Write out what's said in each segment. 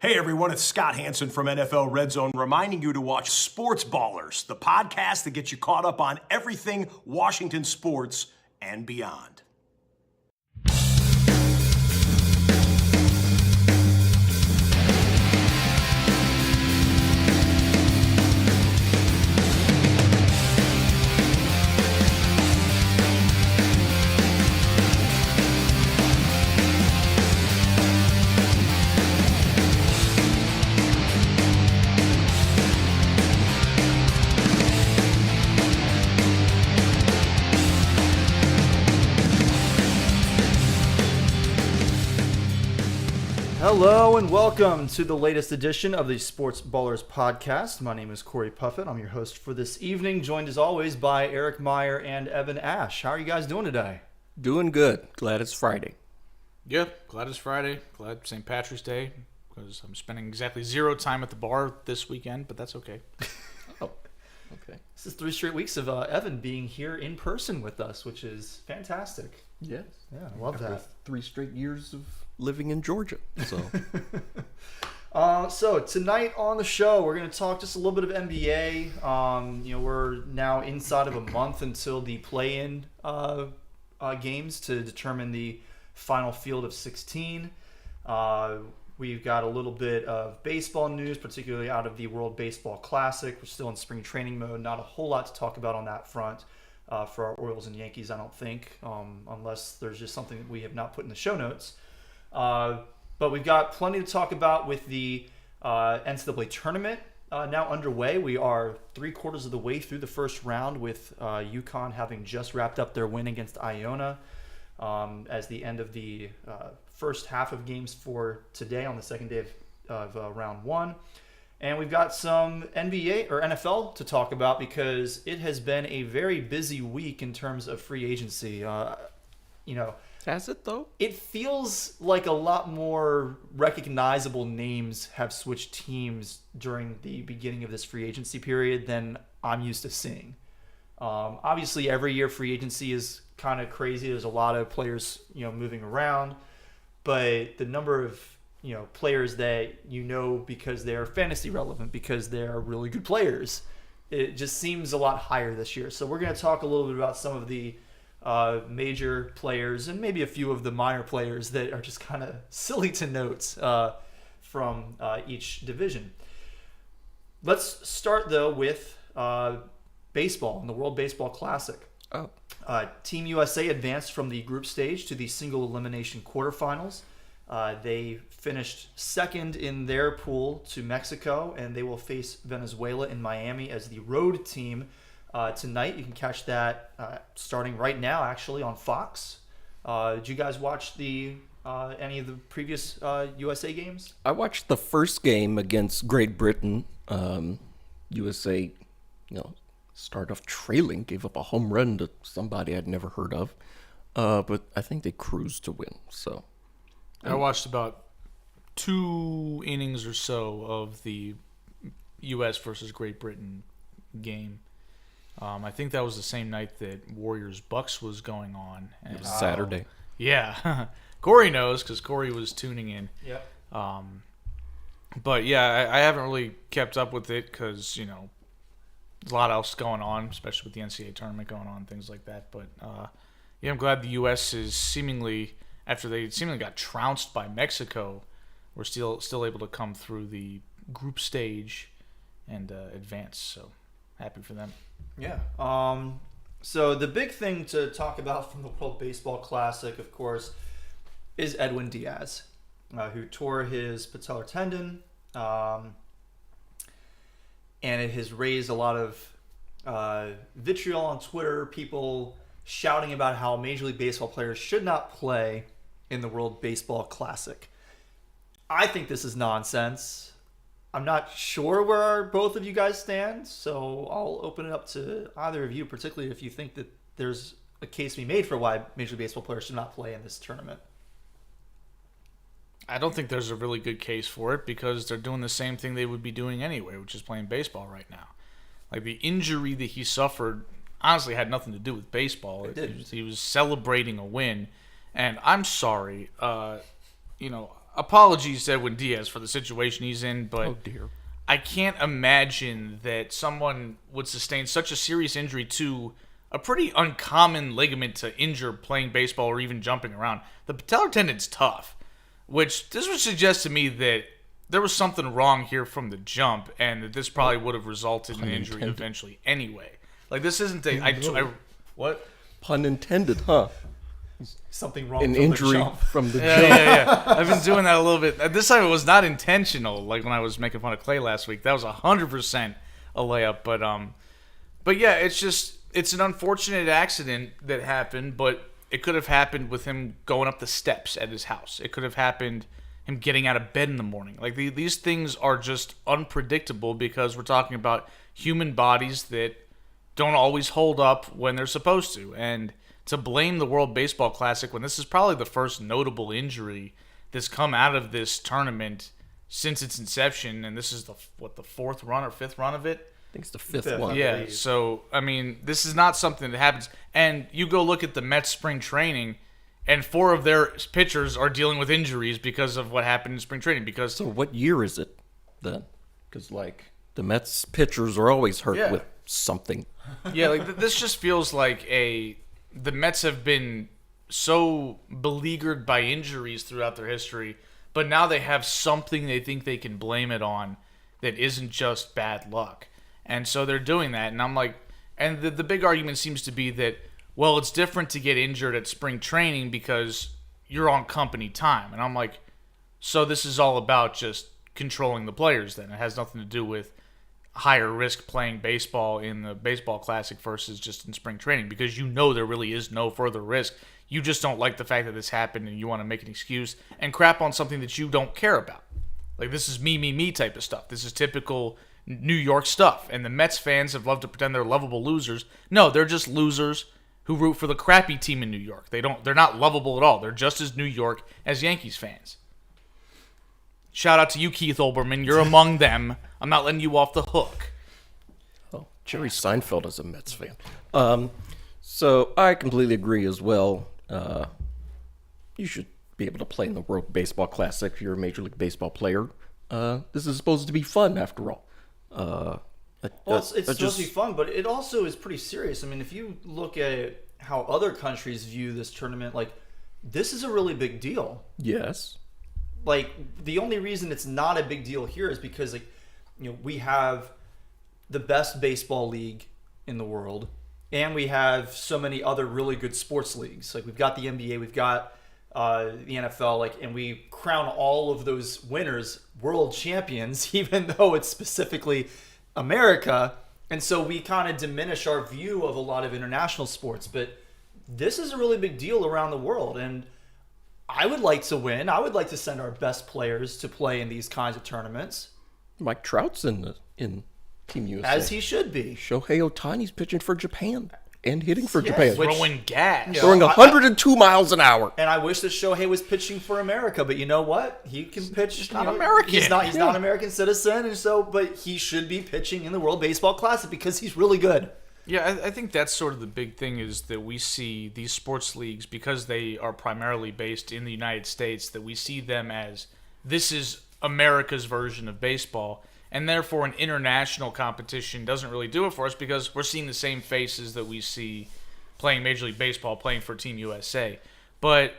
Hey everyone, it's Scott Hansen from NFL Red Zone reminding you to watch Sports Ballers, the podcast that gets you caught up on everything Washington sports and beyond. Hello and welcome to the latest edition of the Sports Ballers podcast. My name is Corey Puffett. I'm your host for this evening, joined as always by Eric Meyer and Evan Ash. How are you guys doing today? Doing good. Glad it's Friday. Yeah, glad it's Friday. Glad St. Patrick's Day, because I'm spending exactly zero time at the bar this weekend, but that's okay. Oh, okay. This is 3 straight weeks of Evan being here in person with us, which is fantastic. Yes. Yeah, I love After that. 3 straight years of living in Georgia. So, So tonight on the show, we're going to talk just a little bit of NBA. We're now inside of a month until the play-in games to determine the final field of 16. We've got a little bit of baseball news, particularly out of the World Baseball Classic. We're still in spring training mode. Not a whole lot to talk about on that front for our Orioles and Yankees, I don't think, unless there's just something that we have not put in the show notes. But we've got plenty to talk about with the NCAA Tournament now underway. We are 3/4 of the way through the first round, with UConn having just wrapped up their win against Iona as the end of the first half of games for today on the second day of round one. And we've got some NBA or NFL to talk about because it has been a very busy week in terms of free agency. has it though? It feels like a lot more recognizable names have switched teams during the beginning of this free agency period than I'm used to seeing. Obviously, every year free agency is kind of crazy. There's a lot of players, moving around, but the number of players that because they're fantasy relevant, because they're really good players, it just seems a lot higher this year. So we're going to talk a little bit about some of the major players and maybe a few of the minor players that are just kind of silly to note from each division. Let's start though with baseball and the World Baseball Classic. Oh. Team USA advanced from the group stage to the single elimination quarterfinals. They finished second in their pool to Mexico, and they will face Venezuela in Miami as the road team tonight. You can catch that starting right now, actually, on Fox. Did you guys watch any of the previous USA games? I watched the first game against Great Britain. USA, start off trailing, gave up a home run to somebody I'd never heard of. But I think they cruised to win. So I watched about 2 innings or so of the U.S. versus Great Britain game. I think that was the same night that Warriors-Bucks was going on. It was Saturday. Yeah. Corey knows because Corey was tuning in. Yeah. But yeah, I haven't really kept up with it because, there's a lot else going on, especially with the NCAA Tournament going on, things like that. But yeah, I'm glad the U.S. is seemingly, after they seemingly got trounced by Mexico, we're still able to come through the group stage and advance. So happy for them. Yeah. So the big thing to talk about from the World Baseball Classic, of course, is Edwin Diaz, who tore his patellar tendon, and it has raised a lot of vitriol on Twitter, people shouting about how Major League Baseball players should not play in the World Baseball Classic. I think this is nonsense. I'm not sure where both of you guys stand, so I'll open it up to either of you, particularly if you think that there's a case to be made for why Major League Baseball players should not play in this tournament. I don't think there's a really good case for it because they're doing the same thing they would be doing anyway, which is playing baseball right now. Like, the injury that he suffered honestly had nothing to do with baseball. He was celebrating a win, and I'm sorry. apologies to Edwin Diaz for the situation he's in, but Oh dear. I can't imagine that someone would sustain such a serious injury to a pretty uncommon ligament to injure playing baseball or even jumping around. The patellar tendon's tough, which this would suggest to me that there was something wrong here from the jump, and that this probably would have resulted in an injury eventually anyway. Like, this isn't what? Pun intended, huh? Something wrong. An from injury the jump. from the Yeah, jump. yeah. I've been doing that a little bit. This time it was not intentional. Like when I was making fun of Clay last week, that was 100% a layup. But yeah, it's an unfortunate accident that happened. But it could have happened with him going up the steps at his house. It could have happened him getting out of bed in the morning. Like these things are just unpredictable because we're talking about human bodies that don't always hold up when they're supposed to. And to blame the World Baseball Classic when this is probably the first notable injury that's come out of this tournament since its inception, and this is the fourth run or fifth run of it? I think it's the fifth Fifth. one. Yeah, so, I mean, this is not something that happens. And you go look at the Mets spring training, and 4 of their pitchers are dealing with injuries because of what happened in spring training. Because So what year is it then? Because like the Mets pitchers are always hurt with something. yeah, like this just feels like the Mets have been so beleaguered by injuries throughout their history, but now they have something they think they can blame it on that isn't just bad luck. And so they're doing that, and I'm like, and the big argument seems to be that, well, it's different to get injured at spring training because you're on company time. And I'm like, so this is all about just controlling the players then. It has nothing to do with higher risk playing baseball in the baseball classic versus just in spring training, because you know there really is no further risk. You just don't like the fact that this happened and you want to make an excuse and crap on something that you don't care about. Like, this is me type of stuff. This is typical New York stuff. And the Mets fans have loved to pretend they're lovable losers. No, they're just losers who root for the crappy team in New York. They're not lovable at all. They're just as New York as Yankees fans. Shout out to you, Keith Olbermann. You're among them. I'm not letting you off the hook. Oh, Jerry Seinfeld is a Mets fan. So I completely agree as well. You should be able to play in the World Baseball Classic if you're a Major League Baseball player. This is supposed to be fun, after all. Well, it's supposed to be fun, but it also is pretty serious. I mean, if you look at how other countries view this tournament, like, this is a really big deal. Yes. Like, the only reason it's not a big deal here is because, like, you know, we have the best baseball league in the world, and we have so many other really good sports leagues. Like, we've got the NBA, we've got the NFL, like, and we crown all of those winners world champions, even though it's specifically America. And so we kind of diminish our view of a lot of international sports. But this is a really big deal around the world, and I would like to win. I would like to send our best players to play in these kinds of tournaments. Mike Trout's in Team USA. As he should be. Shohei Ohtani's pitching for Japan and hitting for Japan. Throwing gas. Throwing 102 miles an hour. And I wish that Shohei was pitching for America, but you know what? He can pitch. He's not American. He's not an American citizen, and so, but he should be pitching in the World Baseball Classic because he's really good. Yeah, I think that's sort of the big thing, is that we see these sports leagues, because they are primarily based in the United States, that we see them as, this is America's version of baseball, and therefore an international competition doesn't really do it for us because we're seeing the same faces that we see playing Major League Baseball, playing for Team USA. But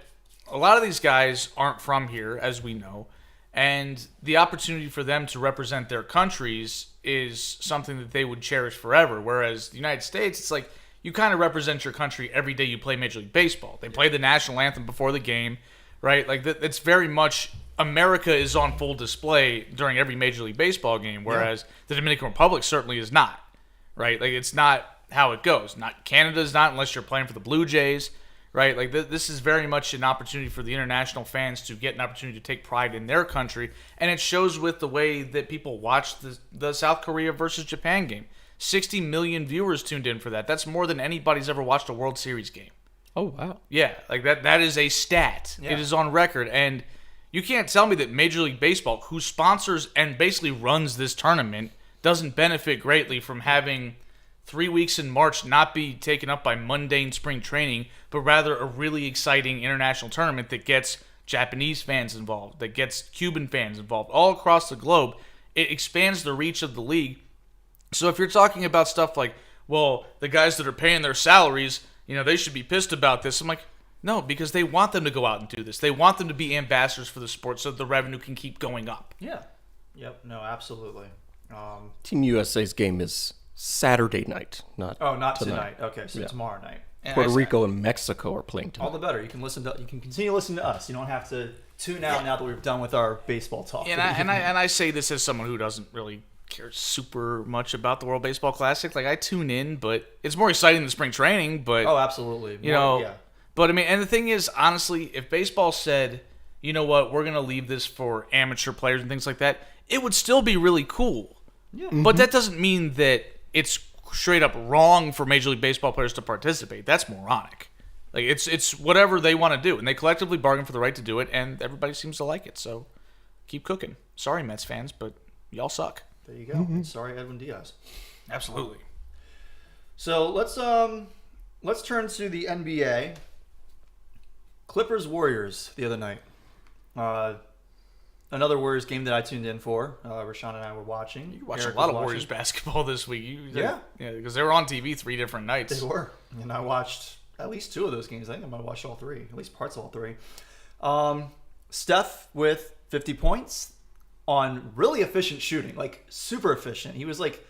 a lot of these guys aren't from here, as we know, and the opportunity for them to represent their countries is something that they would cherish forever. Whereas the United States, it's like you kind of represent your country every day you play Major League Baseball. They play the national anthem before the game, right? Like, it's very much America is on full display during every Major League Baseball game, whereas the Dominican Republic certainly is not, right? Like, it's not how it goes. Canada's not, unless you're playing for the Blue Jays, right? Like, this is very much an opportunity for the international fans to get an opportunity to take pride in their country, and it shows with the way that people watch the South Korea versus Japan game. 60 million viewers tuned in for that. That's more than anybody's ever watched a World Series game. Oh, wow. Yeah, like that is a stat. Yeah. It is on record, and you can't tell me that Major League Baseball, who sponsors and basically runs this tournament, doesn't benefit greatly from having 3 weeks in March not be taken up by mundane spring training, but rather a really exciting international tournament that gets Japanese fans involved, that gets Cuban fans involved, all across the globe. It expands the reach of the league. So if you're talking about stuff like, well, the guys that are paying their salaries, they should be pissed about this. I'm like, no, because they want them to go out and do this. They want them to be ambassadors for the sport so the revenue can keep going up. Yeah. Yep. No, absolutely. Team USA's game is Saturday night, not tonight. Okay, so tomorrow night. Puerto Rico and Mexico are playing tonight. All the better. You can continue listening to us. You don't have to tune out now that we're done with our baseball talk. And I say this as someone who doesn't really care super much about the World Baseball Classic. Like, I tune in, but it's more exciting than spring training. But absolutely. Yeah. But I mean, and the thing is, honestly, if baseball said, you know what, we're gonna leave this for amateur players and things like that, it would still be really cool. Yeah. But that doesn't mean that it's straight up wrong for Major League Baseball players to participate. That's moronic. Like, it's whatever they want to do, and they collectively bargain for the right to do it, and everybody seems to like it. So keep cooking. Sorry, Mets fans, but y'all suck. There you go. And sorry, Edwin Diaz. Absolutely. So let's turn to the NBA. Clippers Warriors the other night. Another Warriors game that I tuned in for. Rashawn and I were watching. You watched a lot of Warriors basketball this week. Yeah, because they were on TV 3 different nights. They were, and I watched at least 2 of those games. I think I might have watched all 3, at least parts of all 3. Steph with 50 points on really efficient shooting, like super efficient. He was like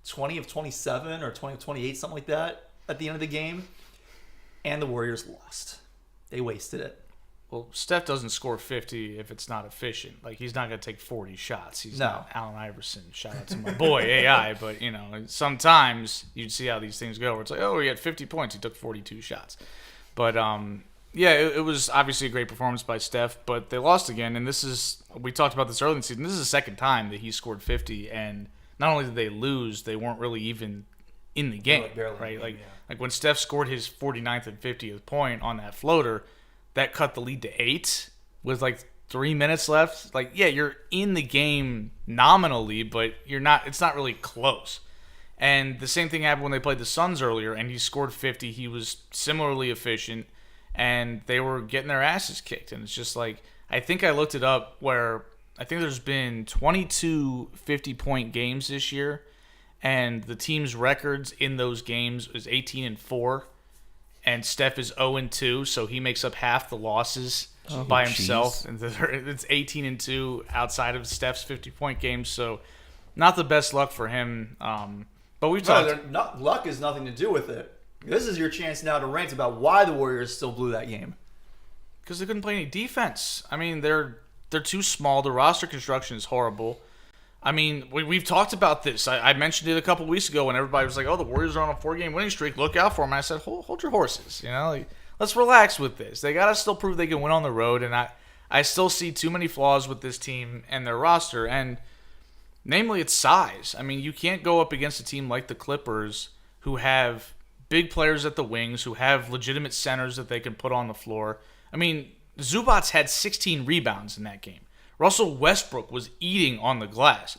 20 of 27 or 20 of 28, something like that at the end of the game. And the Warriors lost. They wasted it. Well, Steph doesn't score 50 if it's not efficient. Like, he's not going to take 40 shots. He's not Allen Iverson. Shout out to my boy, AI. But, sometimes you'd see how these things go where it's like, oh, he had 50 points. He took 42 shots. But, it was obviously a great performance by Steph. But they lost again. And we talked about this early in the season. This is the second time that he scored 50. And not only did they lose, they weren't really even in the game. Barely right? Like when Steph scored his 49th and 50th point on that floater, that cut the lead to 8 with like 3 minutes left. Like, yeah, you're in the game nominally, but you're not. It's not really close. And the same thing happened when they played the Suns earlier, and he scored 50. He was similarly efficient, and they were getting their asses kicked. And it's just like, I think I looked it up where I think there's been 22 50-point games this year, and the team's records in those games is 18-4. And Steph is 0-2, so he makes up half the losses by himself. And it's 18-2 outside of Steph's 50-point games, so not the best luck for him. But we've talked. Luck has nothing to do with it. This is your chance now to rant about why the Warriors still blew that game. Because they couldn't play any defense. I mean, they're too small. The roster construction is horrible. I mean, we've talked about this. I mentioned it a couple weeks ago when everybody was like, oh, the Warriors are on a 4-game winning streak. Look out for them. And I said, hold your horses. Let's relax with this. They got to still prove they can win on the road. And I still see too many flaws with this team and their roster. And namely, it's size. I mean, you can't go up against a team like the Clippers who have big players at the wings, who have legitimate centers that they can put on the floor. I mean, Zubats had 16 rebounds in that game. Russell Westbrook was eating on the glass.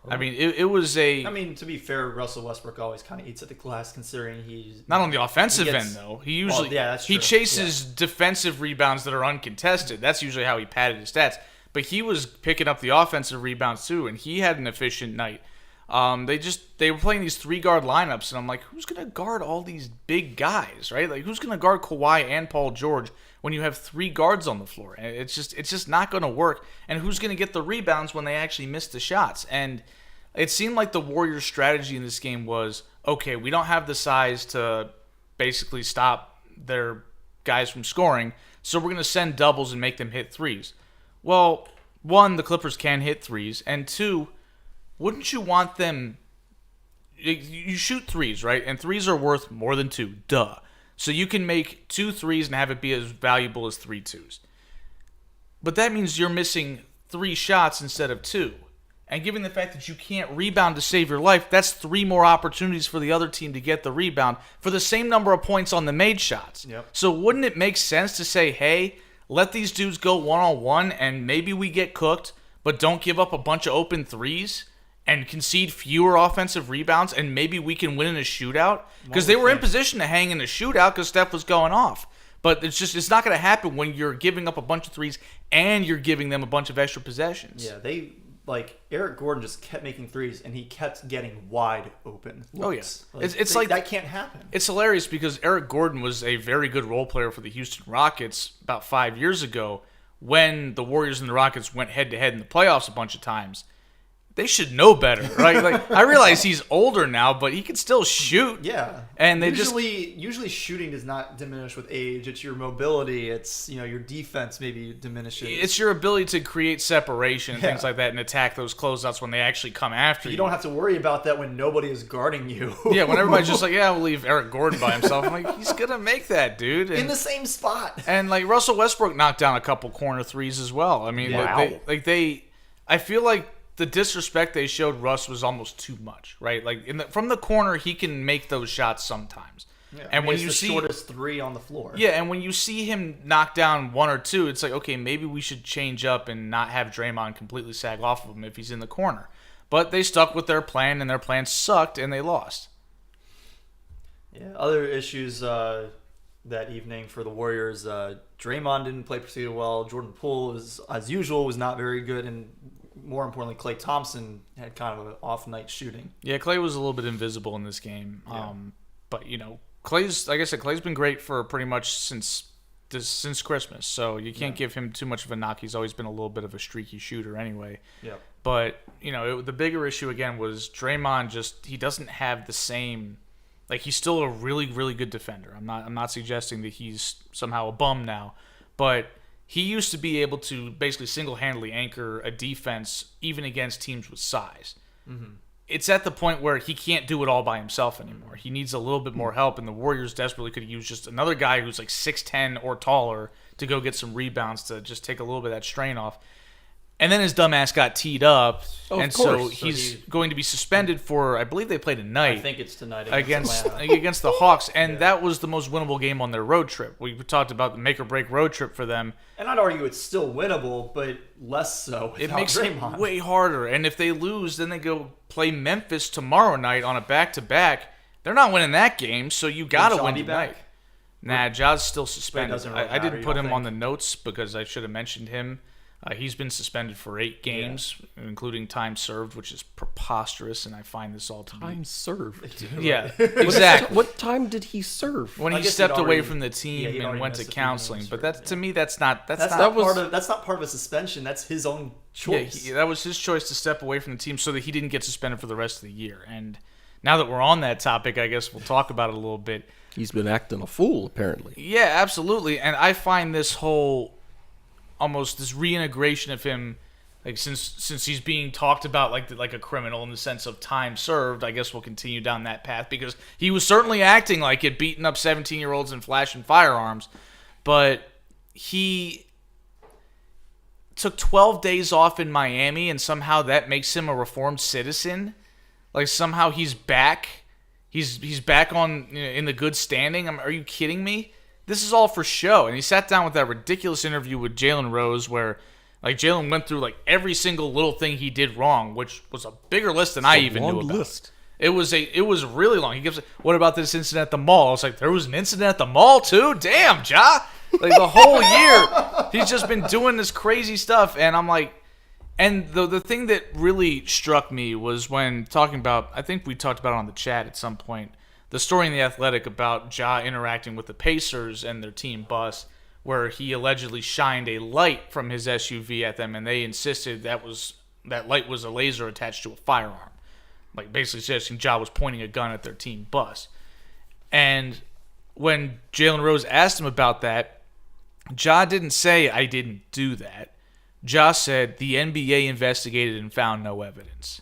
I mean, it was a... I mean, to be fair, Russell Westbrook always kind of eats at the glass considering he's... Not on the offensive end, though. He usually... Well, yeah, that's true. He chases defensive rebounds that are uncontested. That's usually how he padded his stats. But he was picking up the offensive rebounds, too, and he had an efficient night. They were playing these 3-guard lineups, and I'm like, who's going to guard all these big guys, right? Like, who's going to guard Kawhi and Paul George when you have 3 guards on the floor? It's just not going to work. And who's going to get the rebounds when they actually miss the shots? And it seemed like the Warriors' strategy in this game was, okay, we don't have the size to basically stop their guys from scoring, so we're going to send doubles and make them hit threes. Well, 1, the Clippers can hit threes, and 2, wouldn't you want them... You shoot threes, right? And threes are worth more than 2. Duh. So you can make 2 threes and have it be as valuable as 3 twos. But that means you're missing 3 shots instead of 2. And given the fact that you can't rebound to save your life, that's 3 more opportunities for the other team to get the rebound for the same number of points on the made shots. Yep. So wouldn't it make sense to say, hey, let these dudes go one-on-one and maybe we get cooked, but don't give up a bunch of open threes and concede fewer offensive rebounds, and maybe we can win in a shootout? Because they were in position to hang in a shootout because Steph was going off. But it's not going to happen when you're giving up a bunch of threes and you're giving them a bunch of extra possessions. Yeah, Eric Gordon just kept making threes, and he kept getting wide open. Oh, yes. It's that can't happen. It's hilarious because Eric Gordon was a very good role player for the Houston Rockets about 5 years ago when the Warriors and the Rockets went head-to-head in the playoffs a bunch of times. They should know better, right? I realize he's older now, but he can still shoot. Yeah, and usually shooting does not diminish with age. It's your mobility. It's your defense maybe diminishes. It's your ability to create separation and things like that, and attack those closeouts when they actually come after you. You don't have to worry about that when nobody is guarding you. Yeah, when everybody's just we'll leave Eric Gordon by himself. I'm like, he's gonna make that, dude, in the same spot. And Russell Westbrook knocked down a couple corner threes as well. I mean, I feel like the disrespect they showed Russ was almost too much, right? From the corner, he can make those shots sometimes. Yeah, and when you the see shortest three on the floor. Yeah, and when you see him knock down one or two, it's like, okay, maybe we should change up and not have Draymond completely sag off of him if he's in the corner. But they stuck with their plan, and their plan sucked, and they lost. Yeah, other issues that evening for the Warriors, Draymond didn't play particularly well. Jordan Poole, as usual, was not very good, and more importantly, Klay Thompson had kind of an off night shooting. Yeah, Klay was a little bit invisible in this game. Yeah. But Klay's, like I said, Klay's been great for pretty much since Christmas. So you can't give him too much of a knock. He's always been a little bit of a streaky shooter anyway. Yeah. But the bigger issue again was Draymond. He doesn't have the same. He's still a really, really good defender. I'm not suggesting that he's somehow a bum now, but he used to be able to basically single-handedly anchor a defense even against teams with size. Mm-hmm. It's at the point where he can't do it all by himself anymore. He needs a little bit more help, and the Warriors desperately could use just another guy who's 6'10" or taller to go get some rebounds to just take a little bit of that strain off. And then his dumbass got teed up, so he's going to be suspended for, I believe they play tonight. I think it's tonight against the Hawks, and that was the most winnable game on their road trip. We talked about the make-or-break road trip for them. And I'd argue it's still winnable, but less so without It makes Draymond. it way harder, and if they lose, then they go play Memphis tomorrow night on a back-to-back. They're not winning that game, so you got to win tonight. Nah, Ja's still suspended. Really I didn't put him think? on the notes because I should have mentioned him. He's been suspended for 8 games, including time served, which is preposterous, and I find this all to be... Time served? Yeah, exactly. What time did he serve? When he stepped away from the team and went to counseling. But to me, that's not part of a suspension. That's his own choice. Yeah, that was his choice to step away from the team so that he didn't get suspended for the rest of the year. And now that we're on that topic, I guess we'll talk about it a little bit. He's been acting a fool, apparently. Yeah, absolutely. And I find this whole... almost this reintegration of him, since he's being talked about like a criminal in the sense of time served. I guess we'll continue down that path because he was certainly acting like it, beating up 17-year-olds and flashing firearms. But he took 12 days off in Miami, and somehow that makes him a reformed citizen. Somehow he's back. He's back in the good standing. Are you kidding me? This is all for show. And he sat down with that ridiculous interview with Jalen Rose where Jalen went through every single little thing he did wrong, which was a bigger list than I even knew about. List. It was really long. He gives, what about this incident at the mall? I was like, there was an incident at the mall too? Damn, Ja. The whole year, he's just been doing this crazy stuff. And I'm like, and the thing that really struck me was when talking about, I think we talked about it on the chat at some point, the story in The Athletic about Ja interacting with the Pacers and their team bus, where he allegedly shined a light from his SUV at them, and they insisted that light was a laser attached to a firearm. Basically suggesting Ja was pointing a gun at their team bus. And when Jalen Rose asked him about that, Ja didn't say, I didn't do that. Ja said, the NBA investigated and found no evidence.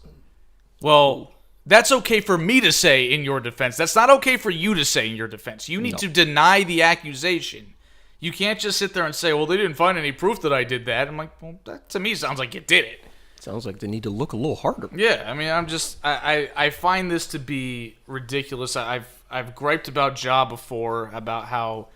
Well... that's okay for me to say in your defense. That's not okay for you to say in your defense. You need to deny the accusation. You can't just sit there and say, well, they didn't find any proof that I did that. I'm like, well, that to me sounds like you did it. Sounds like they need to look a little harder. Yeah, I mean, I find this to be ridiculous. I've griped about Ja before, about how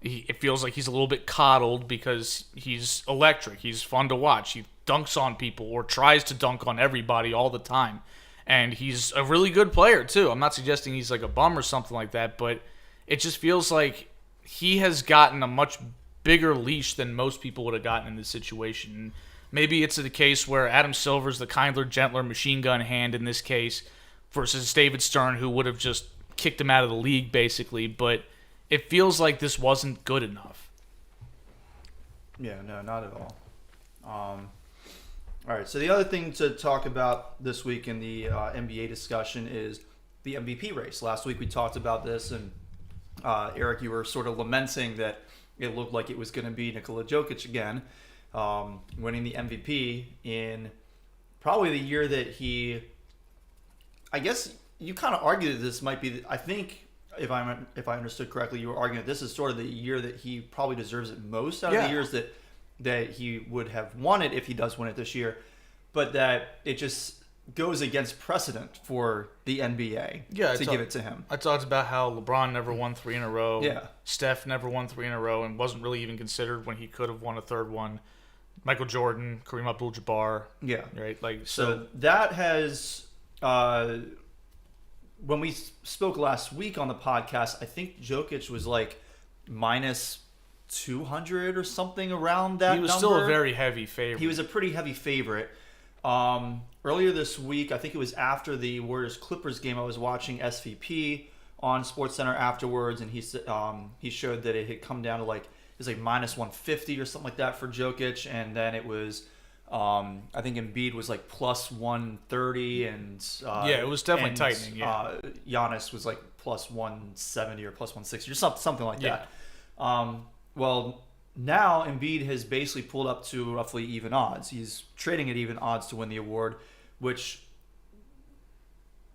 it feels like he's a little bit coddled because he's electric. He's fun to watch. He dunks on people or tries to dunk on everybody all the time. And he's a really good player, too. I'm not suggesting he's a bum or something like that, but it just feels like he has gotten a much bigger leash than most people would have gotten in this situation. Maybe it's a case where Adam Silver's the kinder, gentler machine gun hand in this case versus David Stern, who would have just kicked him out of the league, basically. But it feels like this wasn't good enough. Yeah, no, not at all. All right, so the other thing to talk about this week in the NBA discussion is the MVP race. Last week we talked about this, and Eric, you were sort of lamenting that it looked like it was going to be Nikola Jokic again, winning the MVP in probably the year that he, I guess you kind of argued that this might be, I think, if I understood correctly, you were arguing that this is sort of the year that he probably deserves it most out of the years that he would have won it if he does win it this year, but that it just goes against precedent for the NBA to give it to him. I talked about how LeBron never won 3 in a row. Yeah. Steph never won 3 in a row and wasn't really even considered when he could have won a third one. Michael Jordan, Kareem Abdul-Jabbar. Yeah. Right? So that has... when we spoke last week on the podcast, I think Jokic was like minus 200 or something around that number. He was still a very heavy favorite. He was a pretty heavy favorite. Earlier this week, I think it was after the Warriors-Clippers game, I was watching SVP on SportsCenter afterwards, and he showed that it had come down to like minus 150 or something like that for Jokic, and then it was I think Embiid was like plus 130, and it was definitely tightening. Yeah, Giannis was like plus 170 or plus 160 or something like that. Well, now Embiid has basically pulled up to roughly even odds. He's trading at even odds to win the award, which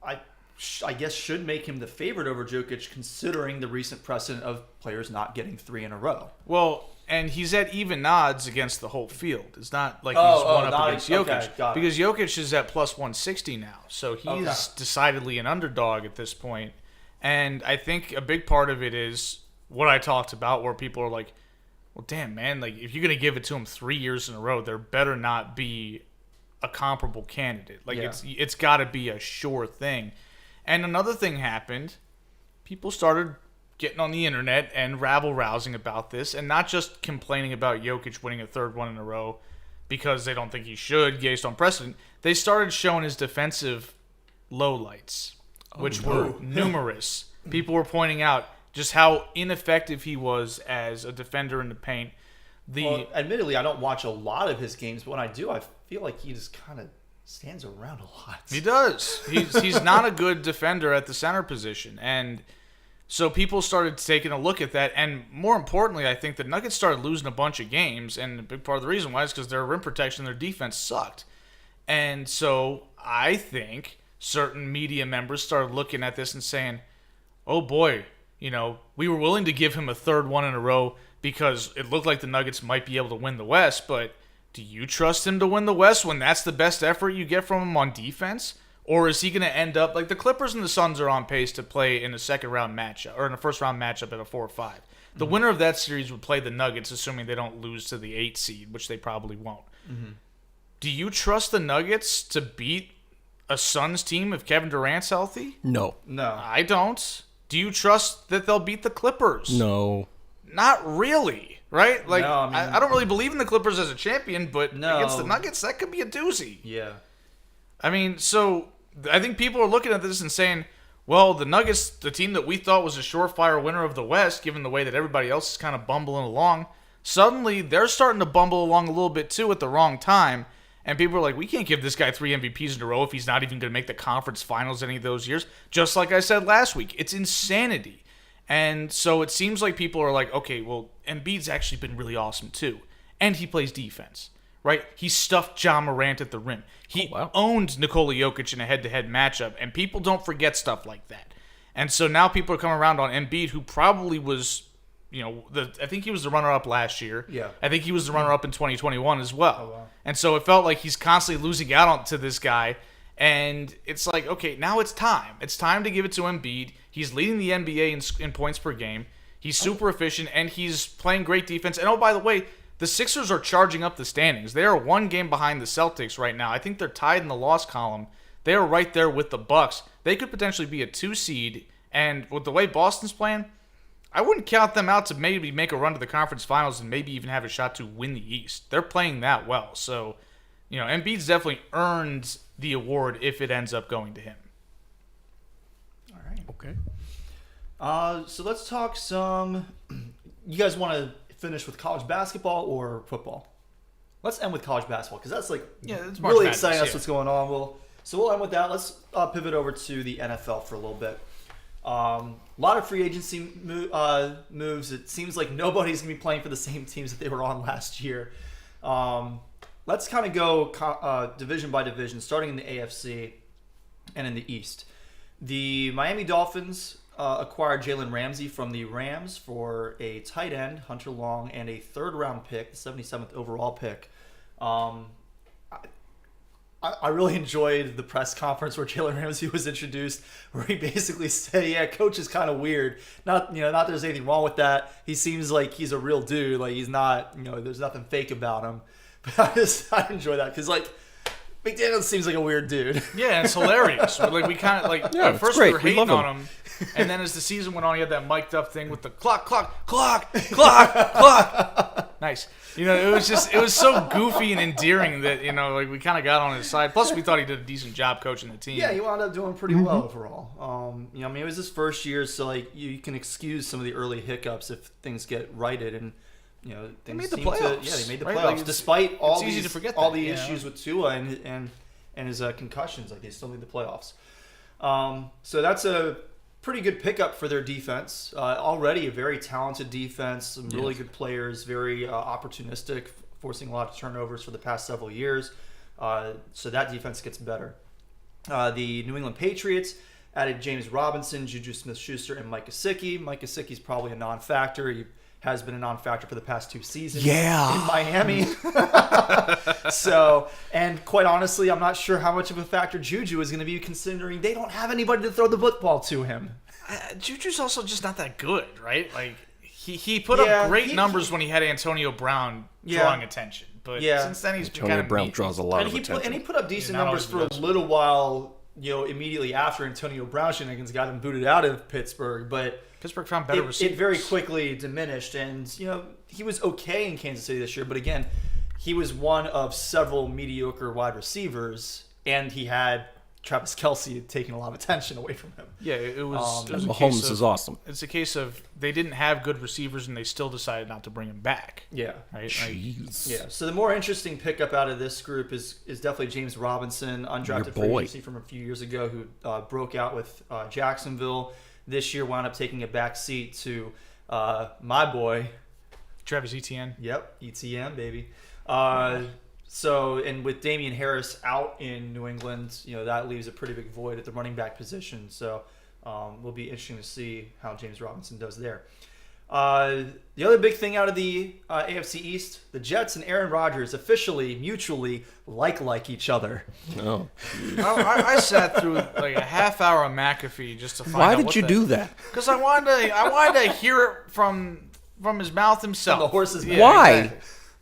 I guess should make him the favorite over Jokic, considering the recent precedent of players not getting 3 in a row. Well, and he's at even odds against the whole field. It's not like he's one up against Jokic. Because Jokic is at plus 160 now. So he's decidedly an underdog at this point. And I think a big part of it is what I talked about, where people are like, well, damn, man, like if you're going to give it to him 3 years in a row, there better not be a comparable candidate. Like it's got to be a sure thing. And another thing happened. People started getting on the internet and rabble-rousing about this, and not just complaining about Jokic winning a third one in a row because they don't think he should, based on precedent. They started showing his defensive lowlights, which were numerous. People were pointing out just how ineffective he was as a defender in the paint. Well, admittedly, I don't watch a lot of his games, but when I do, I feel like he just kind of stands around a lot. He does. He's not a good defender at the center position. And so people started taking a look at that. And more importantly, I think the Nuggets started losing a bunch of games. And a big part of the reason why is because their rim protection, their defense sucked. And so I think certain media members started looking at this and saying, oh boy, we were willing to give him a third one in a row because it looked like the Nuggets might be able to win the West, but do you trust him to win the West when that's the best effort you get from him on defense? Or is he going to end up like the Clippers and the Suns are on pace to play in a second round matchup or in a first round matchup at a 4-5? The winner of that series would play the Nuggets, assuming they don't lose to the 8 seed, which they probably won't. Mm-hmm. Do you trust the Nuggets to beat a Suns team if Kevin Durant's healthy? No. I don't. Do you trust that they'll beat the Clippers? No. Not really, right? Like, no, I don't really believe in the Clippers as a champion, but against the Nuggets, that could be a doozy. Yeah. I mean, so I think people are looking at this and saying, well, the Nuggets, the team that we thought was a surefire winner of the West, given the way that everybody else is kind of bumbling along, suddenly they're starting to bumble along a little bit too at the wrong time. And people are like, we can't give this guy 3 MVPs in a row if he's not even going to make the conference finals any of those years. Just like I said last week, it's insanity. And so it seems like people are like, okay, well, Embiid's actually been really awesome too. And he plays defense, right? He stuffed Ja Morant at the rim. He owned Nikola Jokic in a head-to-head matchup, and people don't forget stuff like that. And so now people are coming around on Embiid, who probably was, I think he was the runner-up last year. Yeah. I think he was the runner-up in 2021 as well. Oh, wow. And so it felt like he's constantly losing out to this guy. And it's like, okay, now it's time. It's time to give it to Embiid. He's leading the NBA in points per game. He's super efficient, and he's playing great defense. And, oh, by the way, the Sixers are charging up the standings. They are 1 game behind the Celtics right now. I think they're tied in the loss column. They are right there with the Bucks. They could potentially be a 2 seed. And with the way Boston's playing, I wouldn't count them out to maybe make a run to the conference finals and maybe even have a shot to win the East. They're playing that well. So, Embiid's definitely earned the award if it ends up going to him. All right. Okay. So let's talk some. You guys want to finish with college basketball or football? Let's end with college basketball because that's it's really exciting. That's what's going on. We'll end with that. Let's pivot over to the NFL for a little bit. A lot of free agency moves. It seems like nobody's going to be playing for the same teams that they were on last year. Let's kind of go division by division, starting in the AFC and in the East. The Miami Dolphins acquired Jalen Ramsey from the Rams for a tight end, Hunter Long, and a third-round pick, the 77th overall pick. I really enjoyed the press conference where Jalen Ramsey was introduced, where he basically said, "Yeah, coach is kind of weird. Not that there's anything wrong with that. He seems like he's a real dude. Like he's not, there's nothing fake about him." But I enjoy that because McDaniels seems like a weird dude. Yeah, it's hilarious. We kind of at first we were hating on him, and then as the season went on, he had that mic'd up thing with the clock. Nice. It was so goofy and endearing that we kind of got on his side. Plus, we thought he did a decent job coaching the team. Yeah, he wound up doing pretty well overall. It was his first year, so you can excuse some of the early hiccups if things get righted and. They made the playoffs. They made the playoffs despite all easy to forget the issues with Tua and his concussions. They still made the playoffs. So that's a pretty good pickup for their defense. Already a very talented defense, some really good players, very opportunistic, forcing a lot of turnovers for the past several years. So that defense gets better. The New England Patriots added James Robinson, Juju Smith-Schuster, and Mike Gesicki. Mike Gesicki's probably a non-factor. He has been a non-factor for the past 2 seasons in Miami. And quite honestly, I'm not sure how much of a factor Juju is going to be considering they don't have anybody to throw the football to him. Juju's also just not that good, right? He put up great numbers when he had Antonio Brown drawing attention. But since then he's Antonio Brown draws a lot of attention. And he put up decent numbers for a little while, immediately after Antonio Brown shenanigans got him booted out of Pittsburgh. But Pittsburgh found better receivers. It very quickly diminished, and he was okay in Kansas City this year. But again, he was one of several mediocre wide receivers, and he had Travis Kelce taking a lot of attention away from him. Yeah, it was. Mahomes is awesome. It's a case of they didn't have good receivers, and they still decided not to bring him back. Yeah, right. Yeah. So the more interesting pickup out of this group is definitely James Robinson, undrafted free agency from a few years ago, who broke out with Jacksonville. This year wound up taking a back seat to my boy. Travis Etienne. Yep, ETN, baby. And with Damian Harris out in New England, that leaves a pretty big void at the running back position. So will be interesting to see how James Robinson does there. The other big thing out of the AFC East, the Jets and Aaron Rodgers officially mutually like each other. Oh. I sat through a half hour of McAfee just to find out. Why did you do that? Because I wanted to hear it from his mouth himself. From the horse's mouth. Why?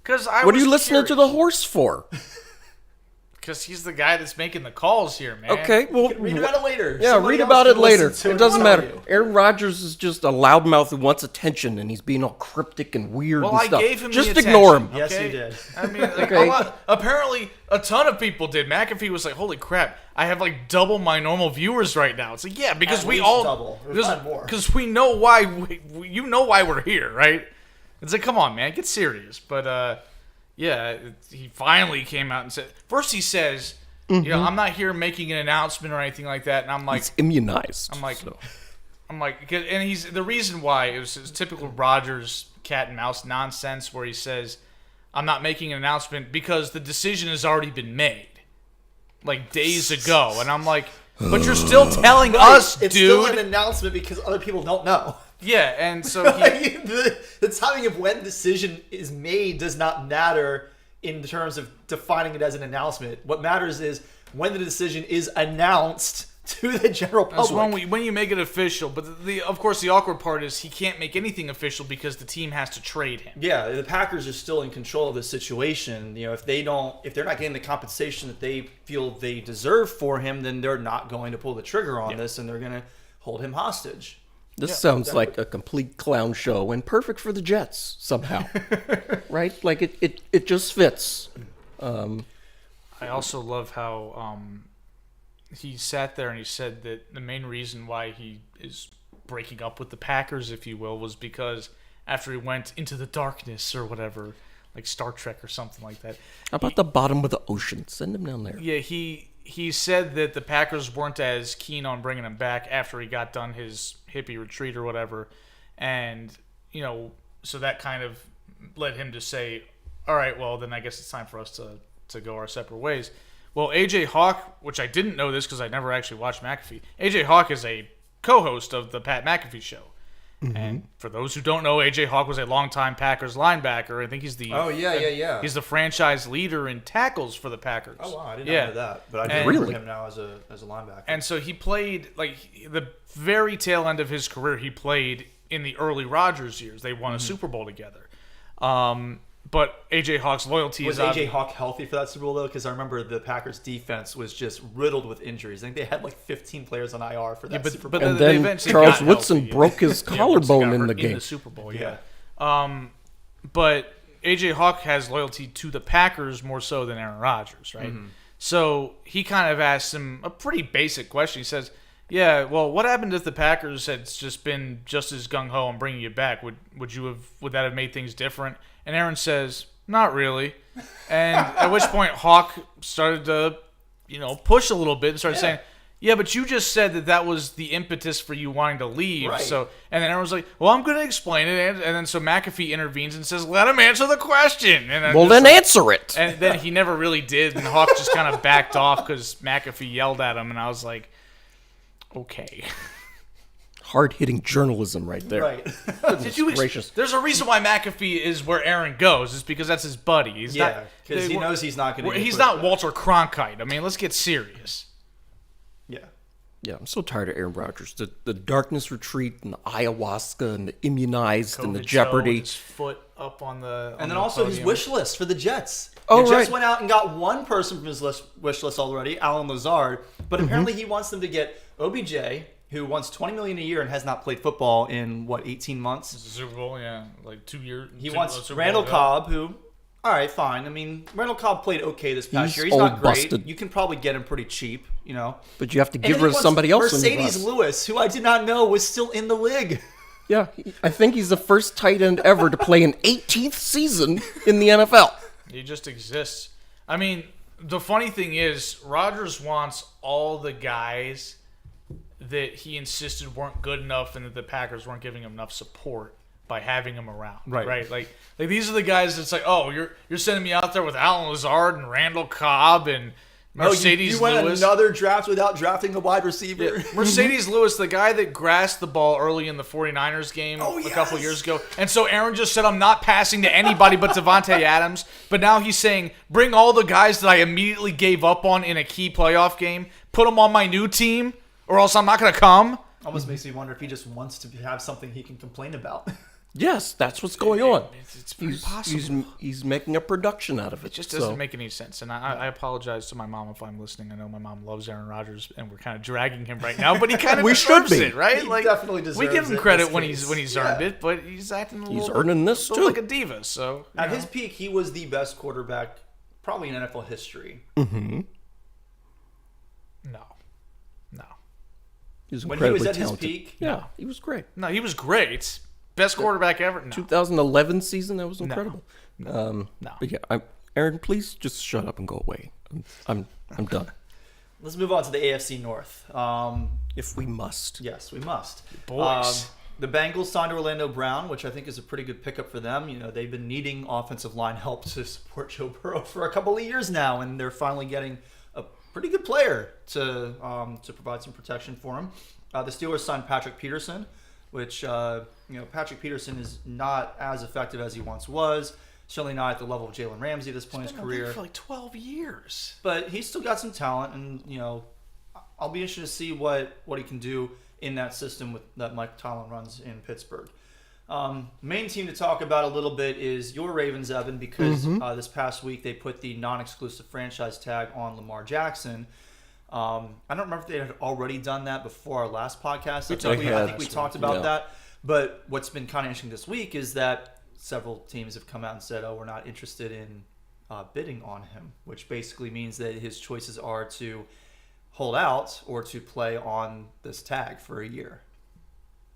Exactly. What are you listening to the horse for? Because he's the guy that's making the calls here, man. Okay, well, read about it later. Yeah, read about it later. It doesn't matter. Aaron Rodgers is just a loudmouth who wants attention, and he's being all cryptic and weird and stuff. I gave him just the attention. ignore him. Okay? Yes, you did. I mean, apparently a ton of people did. McAfee was like, "Holy crap! I have double my normal viewers right now." It's like, yeah, because At we least all double. because we know why you know why we're here, right? It's like, come on, man, get serious. But he finally came out and said. First, he says. I'm not here making an announcement or anything like that, and I'm like, he's immunized. I'm like, and he's the reason why it was his typical Rodgers cat and mouse nonsense, where he says, "I'm not making an announcement because the decision has already been made, days ago," and I'm like, but you're still telling us, it's dude. It's still an announcement because other people don't know. Yeah, and so the timing of when decision is made does not matter. In terms of defining it as an announcement, what matters is when the decision is announced to the general public. That's when you make it official. But of course, the awkward part is he can't make anything official because the team has to trade him. Yeah, the Packers are still in control of the situation. If they're not getting the compensation that they feel they deserve for him, then they're not going to pull the trigger on this, and they're going to hold him hostage. This sounds like a complete clown show and perfect for the Jets somehow, right? Like it just fits. I also love how he sat there and he said that the main reason why he is breaking up with the Packers, if you will, was because after he went into the darkness or whatever, like Star Trek or something like that. How about the bottom of the ocean? Send him down there. Yeah, he said that the Packers weren't as keen on bringing him back after he got done his hippie retreat or whatever. And, so that kind of led him to say, all right, well, then I guess it's time for us to go our separate ways. Well, AJ Hawk, which I didn't know this because I never actually watched McAfee, AJ Hawk is a co-host of the Pat McAfee Show. Mm-hmm. And for those who don't know, AJ Hawk was a longtime Packers linebacker. I think he's the He's the franchise leader in tackles for the Packers. Oh wow, I didn't know that, but I do remember him now as a linebacker. And so he played the very tail end of his career. He played in the early Rodgers years. They won a Super Bowl together. But AJ Hawk's loyalty was AJ Hawk healthy for that Super Bowl though? Because I remember the Packers defense was just riddled with injuries. I think they had 15 players on IR for that Super Bowl. And then Charles Woodson broke his collarbone in the game. In the Super Bowl, yeah. But AJ Hawk has loyalty to the Packers more so than Aaron Rodgers, right? Mm-hmm. So he kind of asked him a pretty basic question. He says, yeah, well, what happened if the Packers had just been just as gung-ho on bringing you back? Would that have made things different? And Aaron says, not really. And at which point Hawk started to, push a little bit and started saying, yeah, but you just said that was the impetus for you wanting to leave. Right. So, and then Aaron was like, well, I'm going to explain it. And then so McAfee intervenes and says, let him answer the question. And then answer it. And then he never really did. And Hawk just kind of backed off because McAfee yelled at him. And I was like, okay. Hard-hitting journalism right there. Right. Did you gracious. There's a reason why McAfee is where Aaron goes. It's because that's his buddy. Because he knows he's not going to. He's not Walter Cronkite. I mean, let's get serious. Yeah, I'm so tired of Aaron Rodgers. The darkness retreat and the ayahuasca and the immunized and the Jeopardy. His foot up on the. And then also his wish list for the Jets. Oh, the Jets went out and got one person from his wish list already, Alan Lazard. But apparently he wants them to get OBJ, who wants $20 million a year and has not played football in 18 months. It's a Super Bowl, 2 years. He wants Randall Cobb, who. All right, fine. I mean, Randall Cobb played okay this past year. He's not great. Busted. You can probably get him pretty cheap, But you have to give rid of somebody else. Mercedes Lewis, who I did not know was still in the league. Yeah, I think he's the first tight end ever to play an 18th season in the NFL. He just exists. I mean, the funny thing is, Rodgers wants all the guys that he insisted weren't good enough and that the Packers weren't giving him enough support by having him around, right? Like these are the guys that's like, oh, you're sending me out there with Alan Lazard and Randall Cobb and Mercedes Lewis. You went another draft without drafting a wide receiver. Yeah. Mercedes Lewis, the guy that grasped the ball early in the 49ers game a couple years ago. And so Aaron just said, I'm not passing to anybody but Devontae Adams. But now he's saying, bring all the guys that I immediately gave up on in a key playoff game, put them on my new team, or else I'm not going to come. Almost makes me wonder if he just wants to have something he can complain about. Yes, that's what's going on. It's very possible. He's making a production out of it. It just doesn't make any sense. And I apologize to my mom if I'm listening. I know my mom loves Aaron Rodgers, and we're kind of dragging him right now. But he kind of deserves it, right? He definitely deserves it. We give him credit when he's earned it, but he's acting a little. He's earning this too, like a diva. So at his peak, he was the best quarterback probably in NFL history. Mm-hmm. No. He was when he was at talented. His peak, yeah, he was great. No, he was great. Best quarterback ever. No. 2011 season, that was incredible. No. But yeah, Aaron, please just shut up and go away. I'm done. Let's move on to the AFC North. If we must. Yes, we must. Boys. The Bengals signed Orlando Brown, which I think is a pretty good pickup for them. They've been needing offensive line help to support Joe Burrow for a couple of years now, and they're finally getting a pretty good player to provide some protection for him. The Steelers signed Patrick Peterson, which Patrick Peterson is not as effective as he once was. Certainly not at the level of Jalen Ramsey at this point in his career. For 12 years. But he's still got some talent, and I'll be interested to see what he can do in that system that Mike Tomlin runs in Pittsburgh. Main team to talk about a little bit is your Ravens, Evan, because this past week they put the non-exclusive franchise tag on Lamar Jackson. I don't remember if they had already done that before our last podcast. I think we talked about that. But what's been kind of interesting this week is that several teams have come out and said, "Oh, we're not interested in bidding on him," which basically means that his choices are to hold out or to play on this tag for a year.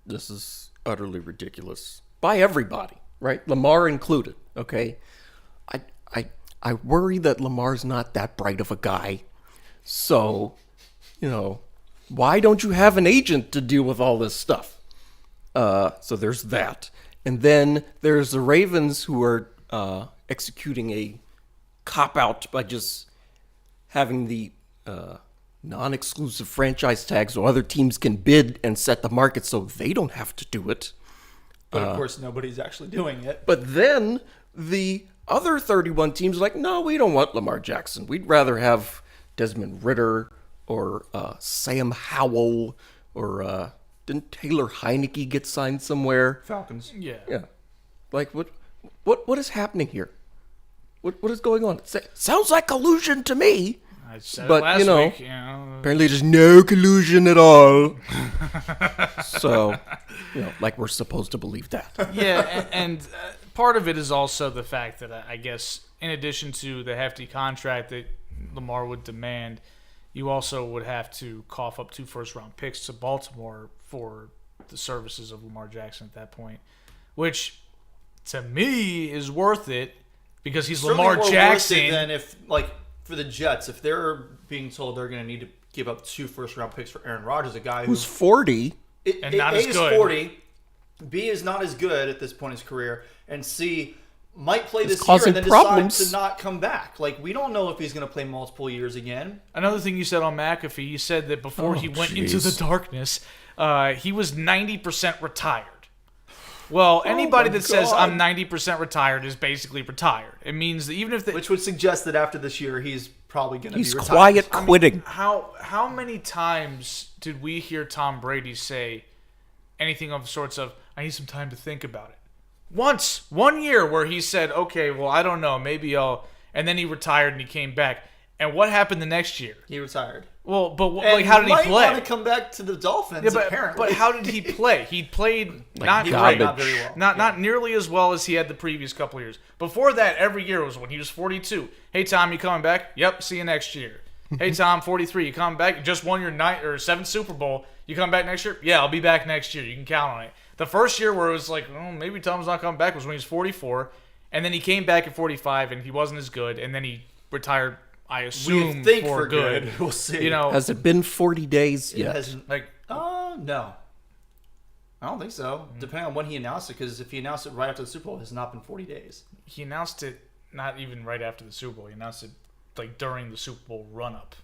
This is utterly ridiculous by everybody, right? Lamar included. Okay, I worry that Lamar's not that bright of a guy. So, why don't you have an agent to deal with all this stuff? So there's that. And then there's the Ravens who are executing a cop-out by just having the non-exclusive franchise tag so other teams can bid and set the market so they don't have to do it. But, of course, nobody's actually doing it. But then the other 31 teams are like, no, we don't want Lamar Jackson. We'd rather have Desmond Ridder or Sam Howell or didn't Taylor Heineke get signed somewhere? Falcons. Yeah. Like what is happening here? What is going on? Sounds like collusion to me. I said but it last week. Apparently there's no collusion at all. So, like we're supposed to believe that. Yeah, and part of it is also the fact that I guess in addition to the hefty contract that Lamar would demand, you also would have to cough up 2 first-round picks to Baltimore for the services of Lamar Jackson at that point, which to me is worth it because he's Lamar Jackson. Worth it than if, like, for the Jets, if they're being told they're going to need to give up 2 first-round picks for Aaron Rodgers, a guy who's 40 and not as good. A is 40, B is not as good at this point in his career, and C might play this year and then decide to not come back. Like, we don't know if he's going to play multiple years again. Another thing you said on McAfee, you said that before he went into the darkness, he was 90% retired. Well, anybody that says I'm 90% retired is basically retired. It means that even if which would suggest that after this year, he's probably going to be retired. He's quiet quitting. How many times did we hear Tom Brady say anything of sorts of, I need some time to think about it? Once, 1 year where he said, okay, well, I don't know, maybe I'll... And then he retired and he came back. And what happened the next year? He retired. Well, but like, how did he play? He might want to come back to the Dolphins, apparently. But how did he play? He played not great. Not very well. Not nearly as well as he had the previous couple of years. Before that, every year was when he was 42. Hey, Tom, you coming back? Yep, see you next year. Hey, Tom, 43, you coming back? You just won your 7th Super Bowl. You come back next year? Yeah, I'll be back next year. You can count on it. The first year where it was like, oh, maybe Tom's not coming back was when he was 44. And then he came back at 45 and he wasn't as good. And then he retired, I assume, for good. We'll see. Has it been 40 days yet? It hasn't. No. I don't think so. Depending on when he announced it, because if he announced it right after the Super Bowl, it has not been 40 days. He announced it not even right after the Super Bowl. He announced it like during the Super Bowl run-up.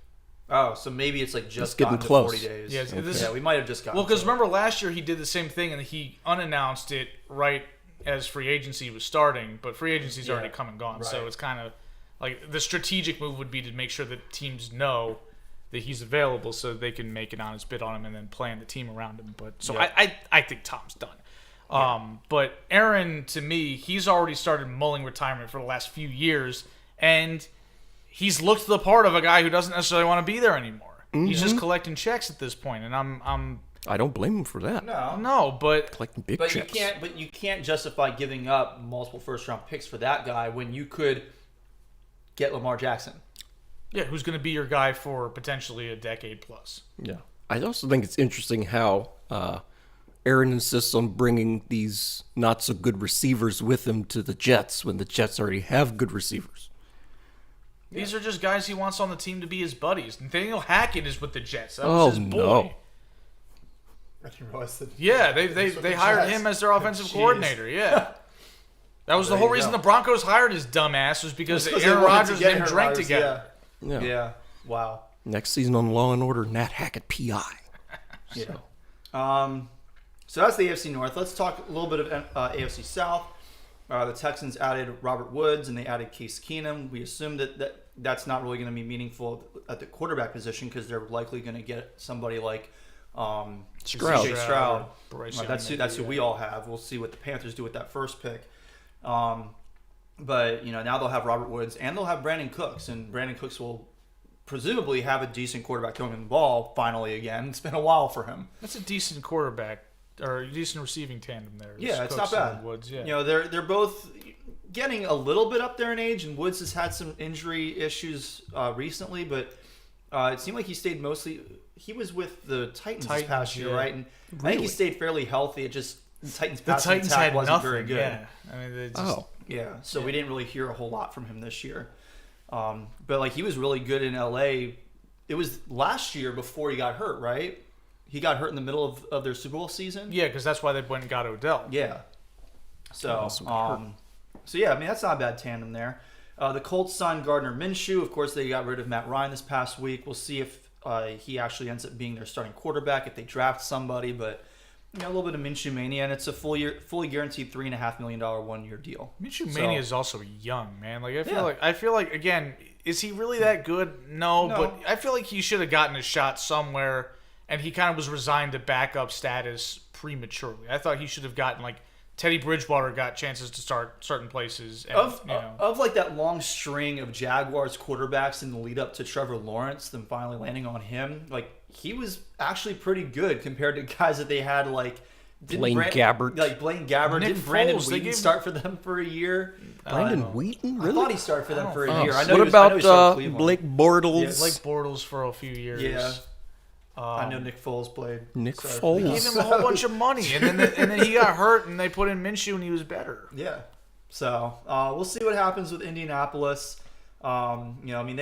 Oh, so maybe it's like just getting gotten close. To 40 days. Yeah, we might have just gotten. Well, because remember last year he did the same thing and he unannounced it right as free agency was starting, but free agency's already come and gone. Right. So it's kind of like the strategic move would be to make sure that teams know that he's available so that they can make an honest bid on him and then plan the team around him. But so I think Tom's done. But Aaron, to me, he's already started mulling retirement for the last few years, and he's looked the part of a guy who doesn't necessarily want to be there anymore. Mm-hmm. He's just collecting checks at this point, and I don't blame him for that. No, but collecting big checks. You can't justify giving up multiple first-round picks for that guy when you could get Lamar Jackson. Yeah, who's going to be your guy for potentially a decade plus. Yeah. I also think it's interesting how Aaron insists on bringing these not-so-good receivers with him to the Jets when the Jets already have good receivers. These are just guys he wants on the team to be his buddies. Nathaniel Hackett is with the Jets. That was his boy. No. I didn't realize that. Yeah, they hired him as their offensive coordinator. Yeah. That was the whole reason the Broncos hired his dumb ass was because Aaron Rodgers didn't drink together. Yeah. Wow. Next season on Law & Order, Nat Hackett P.I. So that's the AFC North. Let's talk a little bit of AFC South. The Texans added Robert Woods and they added Case Keenum. We assume that's not really going to be meaningful at the quarterback position because they're likely going to get somebody like Stroud. That's who we all have. We'll see what the Panthers do with that first pick. But now they'll have Robert Woods and they'll have Brandon Cooks, and Brandon Cooks will presumably have a decent quarterback throwing him the ball finally again. It's been a while for him. That's a decent quarterback or a decent receiving tandem there. Yeah, it's Cooks not bad. and Woods, yeah. You know, they're both getting a little bit up there in age, and Woods has had some injury issues recently, but it seemed like he stayed mostly. He was with the Titans this past year, right? And I think he stayed fairly healthy. It just the Titans attack wasn't very good. Yeah, I mean, they just, So we didn't really hear a whole lot from him this year. But like he was really good in LA. It was last year before he got hurt, right? He got hurt in the middle of their Super Bowl season. Yeah, because that's why they went and got Odell. Yeah. So, yeah, I mean, that's not a bad tandem there. The Colts signed Gardner Minshew. Of course, they got rid of Matt Ryan this past week. We'll see if he actually ends up being their starting quarterback if they draft somebody. But, you know, a little bit of Minshew mania, and it's a fully guaranteed $3.5 million 1-year deal. Minshew mania is also young, man. Like I feel like again, is he really that good? No, but I feel like he should have gotten a shot somewhere, and he kind of was resigned to backup status prematurely. I thought he should have gotten like Teddy Bridgewater got chances to start certain places. And, of like that long string of Jaguars quarterbacks in the lead up to Trevor Lawrence, then finally landing on him, like he was actually pretty good compared to guys that they had like Blaine Gabbert. Like Blaine Gabbert. Nick Didn't Brandon Foles, Wheaton start for them for a year? Brandon Wheaton? Really? I thought he started for them for a year. I know what he started about Cleveland. Blake Bortles? Yeah, Blake Bortles for a few years. Yeah. I know Nick Foles played. Foles. They gave him a whole bunch of money, and then he got hurt, and they put in Minshew, and he was better. Yeah. So we'll see what happens with Indianapolis. You know, I mean,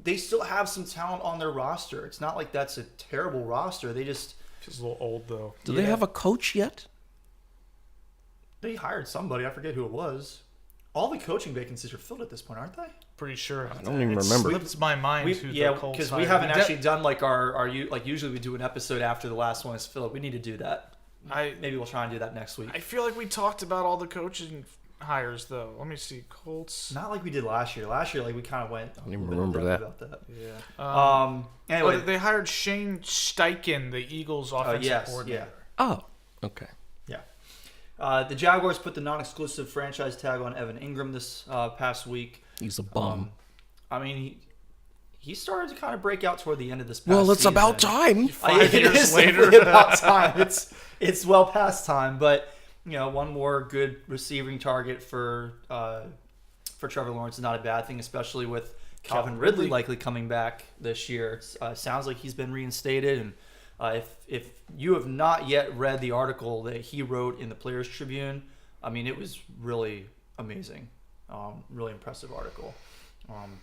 they still have some talent on their roster. It's not like that's a terrible roster. They just Feels a little old though. Do they have a coach yet? They hired somebody. I forget who it was. All the coaching vacancies are filled at this point, aren't they? Pretty sure. I don't even It remember. slips my mind who the Colts because we hired. haven't actually done like our like usually we do an episode after the last one is filled. We need to do that. Maybe we'll try and do that next week. I feel like we talked about all the coaching hires though. Let me see. Colts. Not like we did last year. Last year, like we kind of went. I don't even remember that. About that. Yeah. Anyway, they hired Shane Steichen, the Eagles offensive coordinator. Oh, okay. Yeah. The Jaguars put the non-exclusive franchise tag on Evan Ingram this past week. He's a bum. I mean, he started to kind of break out toward the end of this past Well, it's season. about time. 5 years It is later. definitely about time. It's well past time, but you know, one more good receiving target for Trevor Lawrence is not a bad thing, especially with Calvin Ridley likely coming back this year. It sounds like he's been reinstated, and if you have not yet read the article that he wrote in the Players Tribune, I mean, it was really amazing, really impressive article.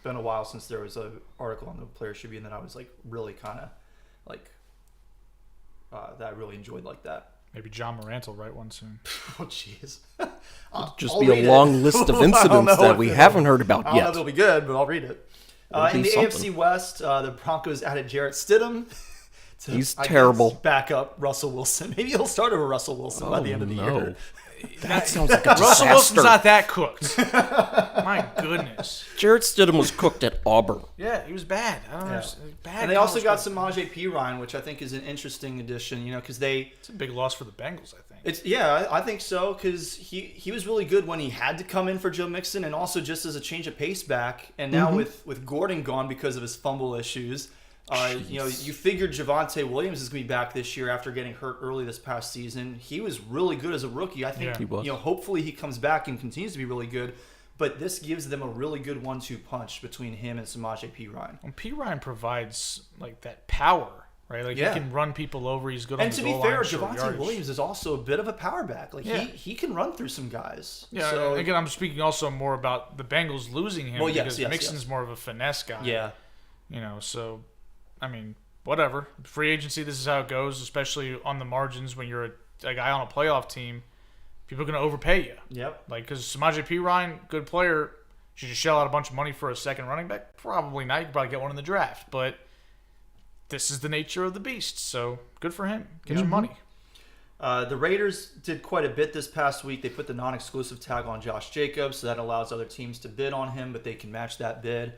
Been a while since there was an article on the Players Tribune that I was like really kind of like that I really enjoyed like that. Maybe John Morant will write one soon. Oh, jeez. Just I'll be a read long it. list of I don't incidents know that if we it'll- haven't heard about I don't know if yet. it'll be good, but I'll read it. In the be AFC something. West, the Broncos added Jarrett Stidham. To, He's I guess, terrible. back up Russell Wilson. Maybe he'll start over Russell Wilson by the end of the year. That sounds like a Russell disaster. Wilson's not that cooked. My goodness. Jarrett Stidham was cooked at Auburn. Yeah, he was bad. I don't know. Bad. And they also got college some Samaje Perine, which I think is an interesting addition. You know, because they. It's a big loss for the Bengals, I think. I think so because he was really good when he had to come in for Joe Mixon and also just as a change of pace back. And now with Gordon gone because of his fumble issues, you know, you figured Javonte Williams is going to be back this year after getting hurt early this past season. He was really good as a rookie. I think He was. you know, hopefully he comes back and continues to be really good. But this gives them a really good 1-2 punch between him and Samaje Perine. And P. Ryan provides like that power, right? Like he can run people over. He's good on And the to goal be fair, line, short Javonte yardage. Williams is also a bit of a power back. Like Yeah. he can run through some guys. Yeah. So Again, I'm speaking also more about the Bengals losing him Well, yes, because yes, Mixon's yes. more of a finesse guy. yeah. You know, so I mean, whatever. Free agency, this is how it goes, especially on the margins when you're a guy on a playoff team. People are going to overpay you. Yep. Like, because Samaje Perine, good player, should you shell out a bunch of money for a second running back? Probably not. You could probably get one in the draft. But this is the nature of the beast. So good for him. Get your money. The Raiders did quite a bit this past week. They put the non-exclusive tag on Josh Jacobs, so that allows other teams to bid on him, but they can match that bid.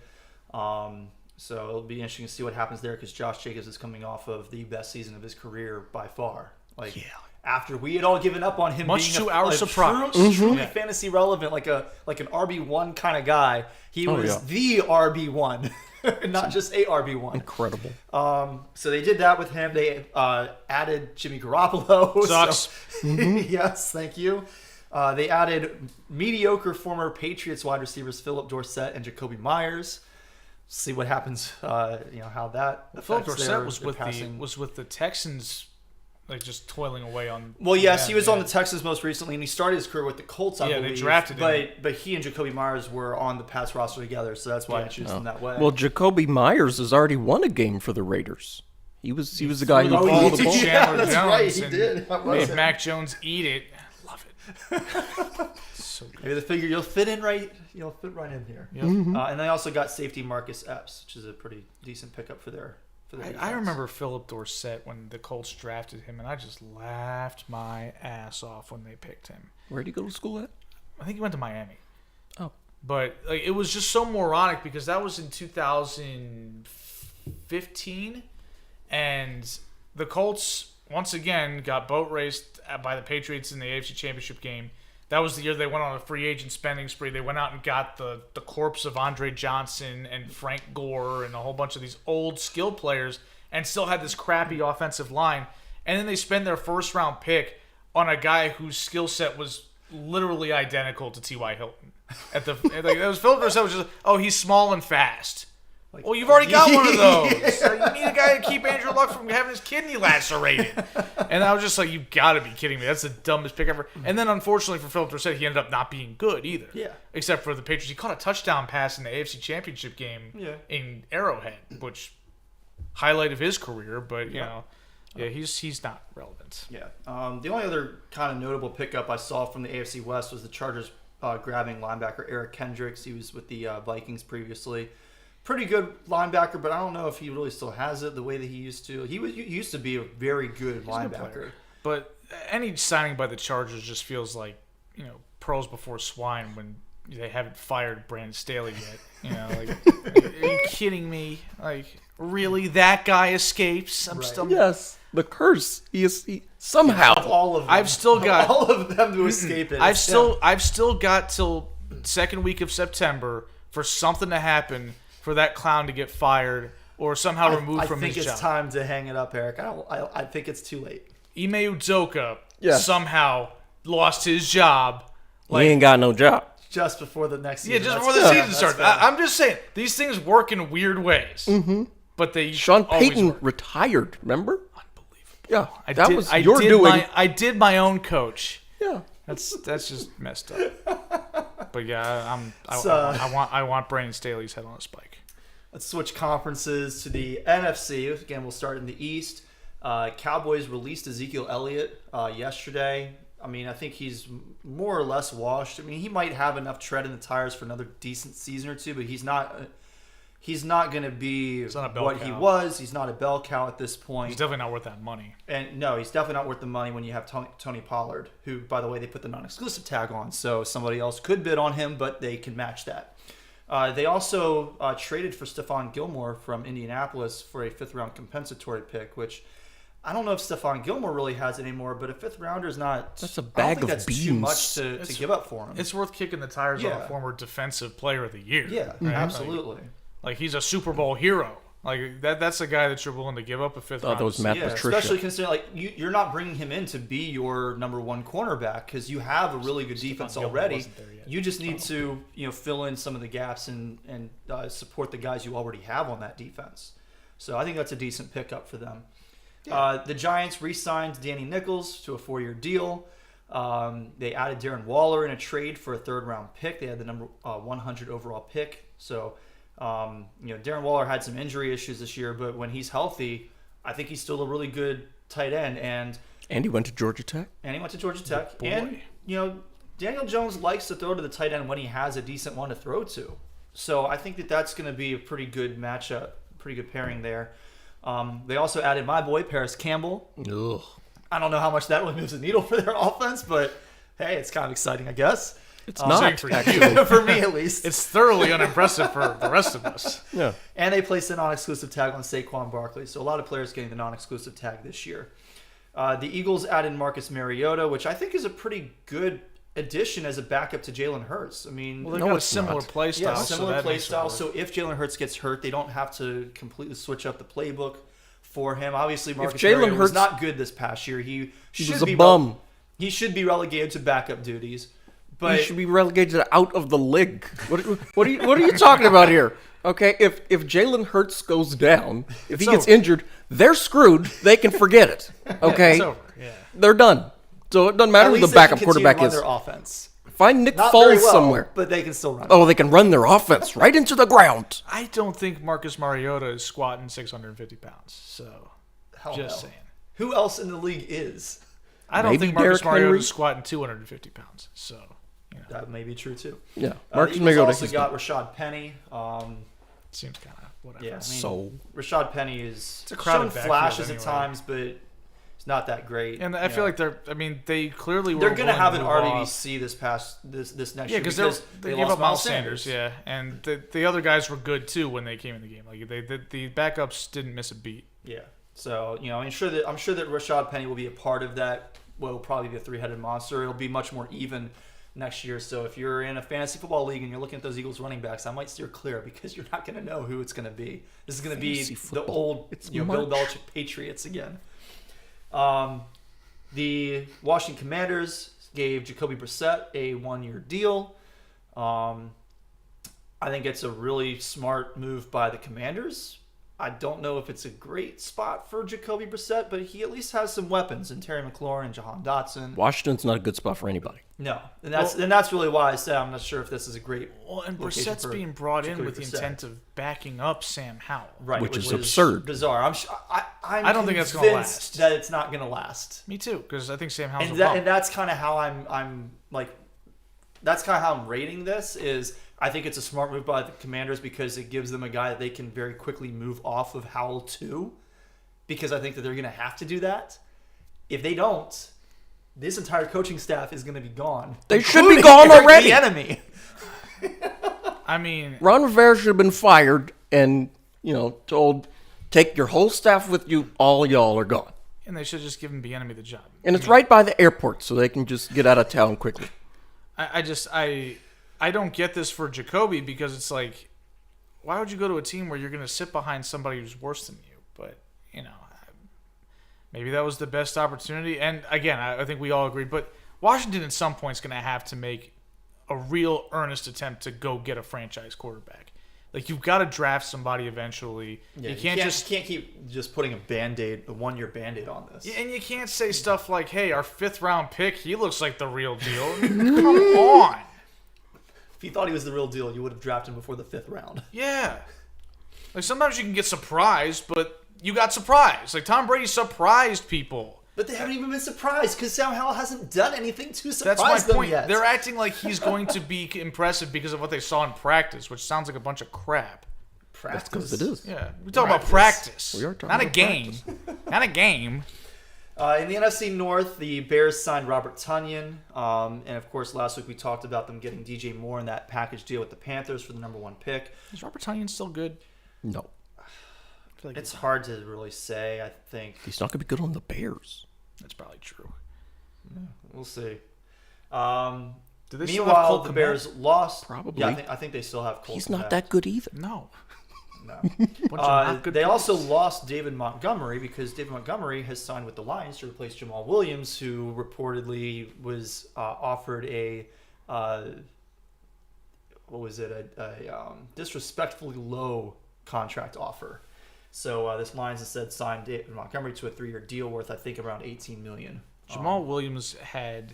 So it'll be interesting to see what happens there because Josh Jacobs is coming off of the best season of his career by far. Like, after we had all given up on him Much being to our surprise. truly fantasy relevant, like an RB1 kind of guy. He was the RB1, not just a RB1. Incredible. So they did that with him. They added Jimmy Garoppolo. Sucks. Yes, thank you. They added mediocre former Patriots wide receivers Philip Dorsett and Jacoby Myers. See what happens. How that affects Philip Dorsett their was passing. with the Texans, like just toiling away on. Well, yes, he was on the Texans most recently, and he started his career with the Colts. I believe. They drafted him. But he and Jacoby Myers were on the pass roster together, so that's why I choose them that way. Well, Jacoby Myers has already won a game for the Raiders. He was the guy who Oh, threw he the did. ball. Yeah, Chandler that's Jones right, he and did. That was made him. Mac Jones eat it. Love it. So good. Maybe they figure you'll fit right in here. Yep. And they also got safety Marcus Epps, which is a pretty decent pickup for their I defense. remember Philip Dorsett when the Colts drafted him, and I just laughed my ass off when they picked him. Where did he go to school at? I think he went to Miami. Oh. But like, it was just so moronic because that was in 2015, and the Colts once again got boat raced by the Patriots in the AFC Championship game. That was the year they went on a free agent spending spree. They went out and got the corpse of Andre Johnson and Frank Gore and a whole bunch of these old skill players and still had this crappy offensive line. And then they spend their first round pick on a guy whose skill set was literally identical to T.Y. Hilton. It was Philip Dorsett was just, he's small and fast. Well, you've already got one of those. So you need a guy to keep Andrew Luck from having his kidney lacerated. And I was just like, you've got to be kidding me. That's the dumbest pick ever. And then, unfortunately for Philip Dorsett, he ended up not being good either. Yeah. Except for the Patriots. He caught a touchdown pass in the AFC Championship game in Arrowhead, which highlight of his career. But, he's not relevant. Yeah. The only other kind of notable pickup I saw from the AFC West was the Chargers grabbing linebacker Eric Kendricks. He was with the Vikings previously. Pretty good linebacker, but I don't know if he really still has it the way that he used to. He used to be a very good linebacker. But any signing by the Chargers just feels like, pearls before swine when they haven't fired Brandon Staley yet. Are you kidding me? Like, really? That guy escapes? I'm still... Yes, the curse. He somehow. All of them. I've still got... all of them to escape it. I've still got till second week of September for something to happen for that clown to get fired or somehow removed from his job. I think it's time to hang it up, Eric. I think it's too late. Ime Udoka somehow lost his job. He ain't got no job. Just before the next season. Yeah, just before the season starts. I'm just saying, these things work in weird ways. Mm-hmm. But they Sean always Payton work. Retired, remember? Unbelievable. Yeah, that was your doing. I did my own coach. Yeah. That's just messed up. But yeah, I want Brandon Staley's head on a spike. Let's switch conferences to the NFC. Again, we'll start in the East. Cowboys released Ezekiel Elliott yesterday. I mean, I think he's more or less washed. I mean, he might have enough tread in the tires for another decent season or two, but he's not going to be what he was. He's not a bell cow at this point. He's definitely not worth that money. And no, he's definitely not worth the money when you have Tony Pollard, who, by the way, they put the non-exclusive tag on, so somebody else could bid on him, but they can match that. They also traded for Stephon Gilmore from Indianapolis for a fifth-round compensatory pick, which I don't know if Stephon Gilmore really has it anymore, but a fifth-rounder is not... That's a bag of that's beans. too much to give up for him. It's worth kicking the tires on a former defensive player of the year. Yeah, absolutely. Like he's a Super Bowl hero. Like that's a guy that you're willing to give up a fifth round. That was Matt Patricia. Especially considering you're not bringing him in to be your number one cornerback because you have a really good defense already. You just need to fill in some of the gaps and support the guys you already have on that defense. So I think that's a decent pickup for them. Yeah. The Giants re-signed Danny Nichols to a 4-year deal. They added Darren Waller in a trade for a third-round pick. They had the number 100 overall pick. So. Darren Waller had some injury issues this year, but when he's healthy, I think he's still a really good tight end. And he went to Georgia Tech. And Daniel Jones likes to throw to the tight end when he has a decent one to throw to. So I think that's going to be a pretty good matchup, pretty good pairing there. They also added my boy, Paris Campbell. Ugh. I don't know how much that one moves the needle for their offense, but hey, it's kind of exciting, I guess. It's not, for actually. For me, at least. It's thoroughly unimpressive for the rest of us. Yeah. And they placed a non-exclusive tag on Saquon Barkley. So a lot of players getting the non-exclusive tag this year. The Eagles added Marcus Mariota, which I think is a pretty good addition as a backup to Jalen Hurts. I mean, Well, they've got a similar play style. yeah, so similar that play makes it style. work. So if Jalen Hurts gets hurt, they don't have to completely switch up the playbook for him. Obviously, Marcus Jalen Mariota was Hurts- not good this past year. He was a bum. He should be relegated to backup duties. But He should be relegated out of the league. What are you talking about here? Okay, if Jalen Hurts goes down, if he gets injured, they're screwed. They can forget it. Okay, It's over. Yeah. they're done. So it doesn't matter at who the least they can backup continue to quarterback run is. their offense. Find Nick Not very Foles well, somewhere. but they can still run. Oh, they can run their offense right into the ground. I don't think Marcus Mariota is squatting 650 pounds. So, Hell just no. saying. Who else in the league is? I don't Maybe think Marcus Derrick Mariota Henry? is squatting 250 pounds. So, That may be true too. Yeah, The Marcus Eagles Mariota. also he's got not- Rashad Penny. seems kind of whatever. Yeah, I mean, So Rashad Penny is a crowded shown backfield flashes anyway. at times, but it's not that great. And I you feel know. like they clearly were they're going to willing have an move off. RBBC this next Yeah, year because they they gave lost up Miles Sanders. Yeah, and the other guys were good too when they came in the game. Like the backups didn't miss a beat. Yeah. So I'm sure that Rashad Penny will be a part of that. Will probably be a three-headed monster. It'll be much more even next year. So if you're in a fantasy football league and you're looking at those Eagles running backs, I might steer clear because you're not going to know who it's going to be. This is going to be Fantasy the football. old It's Bill March. Belichick Patriots again. The Washington Commanders gave Jacoby Brissett a one-year deal. I think it's a really smart move by the Commanders. I don't know if it's a great spot for Jacoby Brissett, but he at least has some weapons in Terry McLaurin and Jahan Dotson. Washington's not a good spot for anybody. No, and that's really why I said I'm not sure if this is a great. Well, and location Brissett's for being brought in Jacoby with the Brissett. intent of backing up Sam Howell. Right, Which is was absurd. bizarre. I'm I don't think that's gonna convinced last. that it's not going to last. Me too, because I think Sam Howell's And a bum. that's kind of how I'm like, that's kind of how I'm rating this. Is I think it's a smart move by the Commanders because it gives them a guy that they can very quickly move off of Howell to, because I think that they're going to have to do that. If they don't, this entire coaching staff is going to be gone. They should be including gone Eric already. Bieniemy. I mean, Ron Rivera should have been fired and, told, take your whole staff with you, all y'all are gone. and they should just give him Bieniemy the job. And it's right by the airport, so they can just get out of town quickly. I don't get this for Jacoby because it's like, why would you go to a team where you're going to sit behind somebody who's worse than you? But, maybe that was the best opportunity. And again, I think we all agree. But Washington at some point is going to have to make a real earnest attempt to go get a franchise quarterback. Like, you've got to draft somebody eventually. Yeah, you can't keep just putting a one-year Band-Aid on this. And you can't say stuff like, hey, our 5th round pick, he looks like the real deal. Come on. If you thought he was the real deal, you would have drafted him before the 5th round. Yeah. Like, sometimes you can get surprised, but you got surprised. Like, Tom Brady surprised people. But they haven't even been surprised because Sam Howell hasn't done anything to surprise That's my them point. yet. They're acting like he's going to be impressive because of what they saw in practice, which sounds like a bunch of crap. That's because it is. Yeah. We talk about practice. We are talking not a about game. Not a game. In the NFC North, the Bears signed Robert Tonyan. And, of course, last week we talked about them getting DJ Moore in that package deal with the Panthers for the number 1 pick. Is Robert Tonyan still good? No. I feel like It's hard to really say, I think. He's not going to be good on the Bears. that's probably true. We'll see. Do they still have Meanwhile, Cole the Kmet? Bears lost. Probably. Yeah, I think they still have Cole He's Kmet. not that good either. No. No. Bunch of not good They players. also lost David Montgomery because David Montgomery has signed with the Lions to replace Jamal Williams, who reportedly was offered a disrespectfully low contract offer. So this Lions instead signed David Montgomery to a 3-year deal worth, I think, around $18 million. Jamal Williams had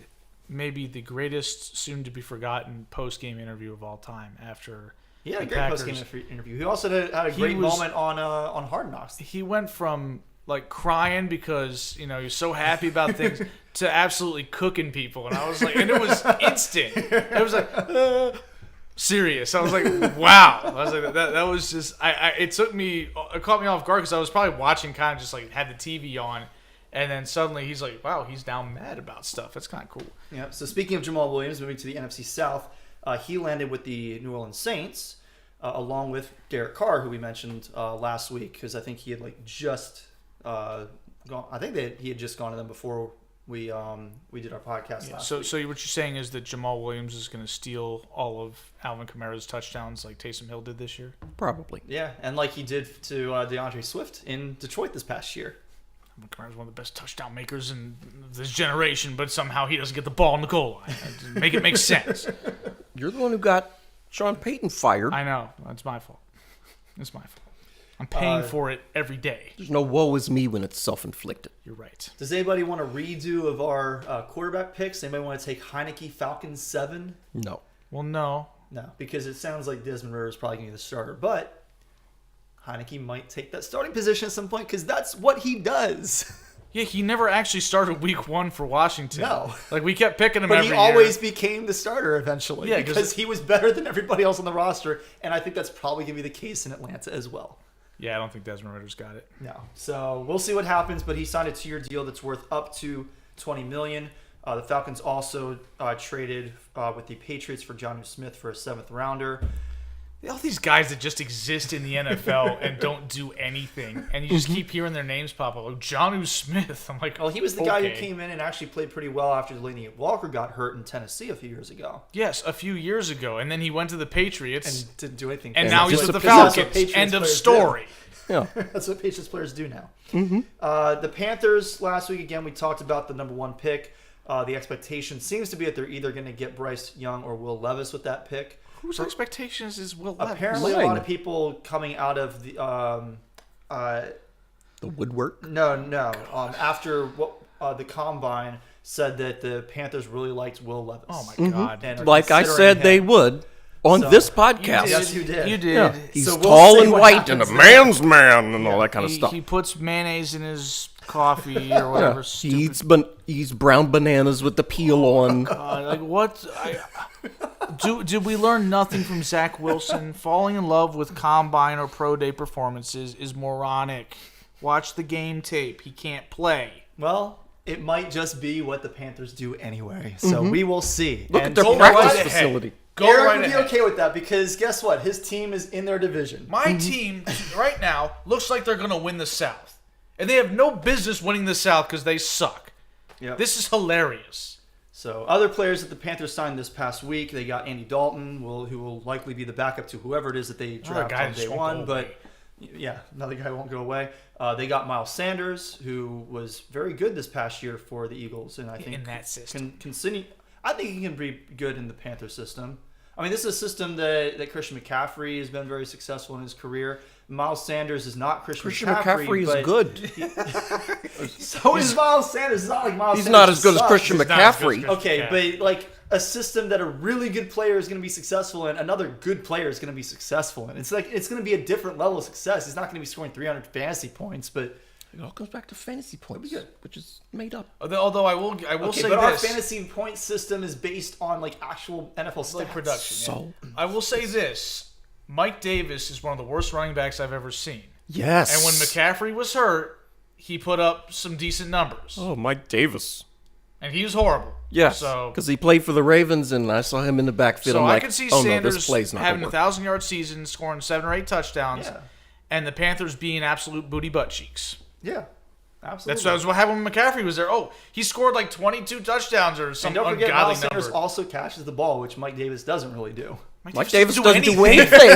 maybe the greatest soon-to-be-forgotten post-game interview of all time after He had a the great Packers. post-game interview. He also had a He great was- moment on Hard Knocks. He went from like crying because he was so happy about things to absolutely cooking people, and I was like, and it was instant. It was like serious. I was like, wow. I was like, that was just. It caught me off guard because I was probably watching, kind of just like had the TV on, and then suddenly he's like, wow, he's now mad about stuff. That's kind of cool. Yeah. So speaking of Jamal Williams, moving to the NFC South, he landed with the New Orleans Saints, along with Derek Carr, who we mentioned last week, because I think he had just gone. I think that he had just gone to them before we did our podcast last week. So what you're saying is that Jamal Williams is going to steal all of Alvin Kamara's touchdowns like Taysom Hill did this year? Probably. Yeah, and like he did to DeAndre Swift in Detroit this past year. Alvin Kamara's one of the best touchdown makers in this generation, but somehow he doesn't get the ball in the goal line. Make it make sense. You're the one who got Sean Payton fired. I know. That's my fault. It's my fault. I'm paying for it every day. There's no woe is me when it's self-inflicted. You're right. Does anybody want a redo of our quarterback picks? Anybody want to take Heineke Falcons 7? No. Well, no. No, because it sounds like Desmond Ridder is probably going to be the starter. But Heineke might take that starting position at some point because that's what he does. Yeah, he never actually started week 1 for Washington. No. Like, we kept picking him But every he year. always became the starter eventually. Yeah, because he was better than everybody else on the roster. And I think that's probably going to be the case in Atlanta as well. Yeah, I don't think Desmond Ridder's got it. No. So we'll see what happens. But he signed a 2-year deal that's worth up to $20 million. The Falcons also traded with the Patriots for Jonnu Smith for a 7th rounder. All these guys that just exist in the NFL and don't do anything, and you just keep hearing their names pop up. Like Jonnu Smith. I'm like, Well, he was the guy who came in and actually played pretty well after Delaney Walker got hurt in Tennessee a few years ago. Yes, a few years ago, and then he went to the Patriots, And didn't do anything. and for now them. he's just with the a That's what Falcons. Patriots End of players story. Yeah. That's what Patriots players do now. The Panthers, last week, again, we talked about the number 1 pick. The expectation seems to be that they're either going to get Bryce Young or Will Levis with that pick. Whose expectations is Will Levis? Apparently, a Mine. lot of people coming out of the The woodwork. after what the combine said that the Panthers really liked Will Levis. Oh my God! And are Like I considering said him. they would on So, this podcast. Yes, you did. You did. Yeah. He's So we'll tall see and what white and a happens there. man's man and all that kind of stuff. He puts mayonnaise in his coffee or whatever. Yeah. He eats brown bananas with the peel on. Like what? Did we learn nothing from Zach Wilson? Falling in love with combine or pro day performances is moronic. Watch the game tape. He can't play. Well, it might just be what the Panthers do anyway. So we will see. Look And at their go practice right ahead. facility. Go Eric right would be ahead. okay with that because guess what? His team is in their division. My team right now looks like they're going to win the South. And they have no business winning the South because they suck. Yep. This is hilarious. So other players that the Panthers signed this past week, they got Andy Dalton, who will likely be the backup to whoever it is that they draft guy on just day won't 1. go But away. yeah, another guy won't go away. They got Miles Sanders, who was very good this past year for the Eagles, and I think In that system. I think he can be good in the Panther system. I mean, this is a system that Christian McCaffrey has been very successful in his career. Miles Sanders is not Christian McCaffrey is but good. So is Miles Sanders. It's not like Miles He's Sanders not as good as sucks. Christian He's not as good as McCaffrey. Christian Okay, McCaffrey. but like a system that a really good player is going to be successful in, another good player is going to be successful in. It's like it's going to be a different level of success. He's not going to be scoring 300 fantasy points, but It all comes back to fantasy points, which is made up. Although I will okay, say but our this. fantasy point system is based on like actual NFL stats. Like production. So, I will say this. Mike Davis is one of the worst running backs I've ever seen. yes. And when McCaffrey was hurt, he put up some decent numbers. Oh, Mike Davis. And he was horrible. Yes, So, because he played for the Ravens, and I saw him in the backfield. so I'm I like, could see oh no, Sanders this play's not having going a to work. 1,000-yard season, scoring 7 or 8 touchdowns, Yeah. and the Panthers being absolute booty butt cheeks. Yeah, absolutely. That's what happened when McCaffrey was there. Oh, he scored like 22 touchdowns or some And don't forget, ungodly Miles Sanders number. also catches the ball, which Mike Davis doesn't really do. Mike Davis doesn't do anything.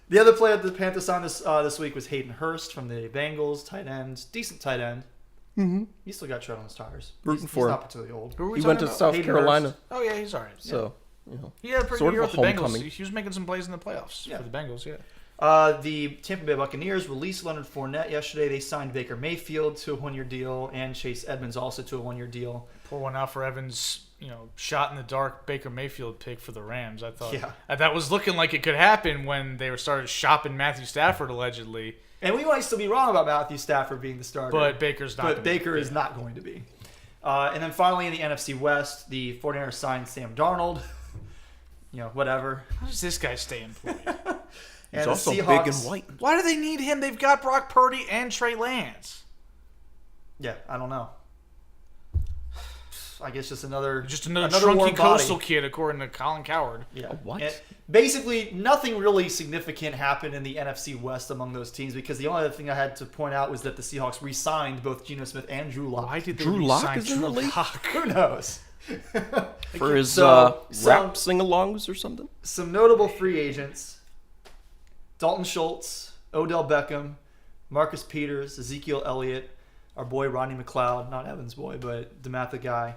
The other player that the Panthers signed this week was Hayden Hurst from the Bengals, tight end, decent tight end. Mm-hmm. He still got tread on his tires. Rooting He's for him. not particularly old. Who are we He went talking to about? South Hayden Carolina, Hurst. Oh, yeah, he's all right. so He had a pretty Sort good year of with a the Bengals. homecoming. He was making some plays in the playoffs Yeah. for the Bengals, yeah. The Tampa Bay Buccaneers released Leonard Fournette yesterday. They signed Baker Mayfield to a 1-year deal and Chase Edmonds also to a 1-year deal. Pour one out for Evans, shot in the dark Baker Mayfield pick for the Rams. I thought Yeah. that was looking like it could happen when they started shopping Matthew Stafford allegedly. And we might still be wrong about Matthew Stafford being the starter. But Baker's not But gonna be. Baker is not going to be. And then finally in the NFC West, the 49ers signed Sam Darnold. Whatever. How does this guy stay employed? he's And also the big Seahawks, and white. Why do they need him? They've got Brock Purdy and Trey Lance. Yeah, I don't know. I guess just another trunky warm coastal body. kid, according to Colin Coward. Yeah. What? And basically, nothing really significant happened in the NFC West among those teams because the only other thing I had to point out was that the Seahawks re-signed both Geno Smith and Drew Lock. Why did they Drew Lock re-sign is in the Drew league? Lock? Who knows? For his So, rap sing-alongs or something? some notable free agents: Dalton Schultz, Odell Beckham, Marcus Peters, Ezekiel Elliott, our boy Rodney McLeod, not Evan's boy, but DeMatha guy.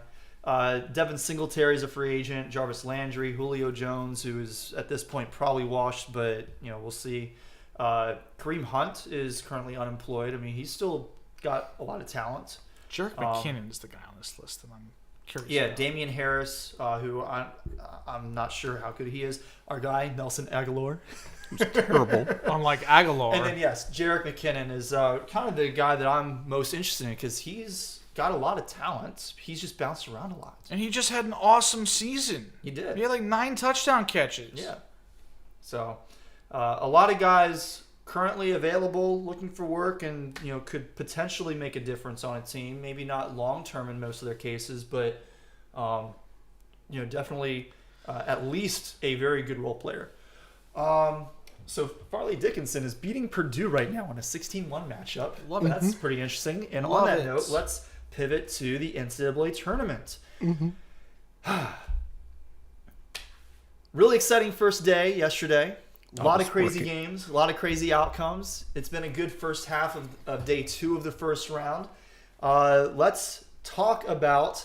Devin Singletary is a free agent. Jarvis Landry, Julio Jones, who is at this point probably washed, but we'll see. Kareem Hunt is currently unemployed. I mean, he's still got a lot of talent. Jerick McKinnon is the guy on this list, and I'm curious. Yeah, about. Damian Harris, who I'm not sure how good he is. Our guy Nelson Aguilar. Terrible. Unlike Aguilar. And then, yes, Jerick McKinnon is kind of the guy that I'm most interested in because he's got a lot of talent. He's just bounced around a lot. And he just had an awesome season. He did. He had like 9 touchdown catches. Yeah. So, a lot of guys currently available, looking for work, and could potentially make a difference on a team. Maybe not long term in most of their cases, but definitely at least a very good role player. So Farley Dickinson is beating Purdue right now in a 16-1 matchup. Love it. That's pretty interesting. And on Love that it. note, let's pivot to the NCAA Tournament. Really exciting first day yesterday. A lot of crazy games, a lot of crazy outcomes. It's been a good first half of day 2 of the first round. Let's talk about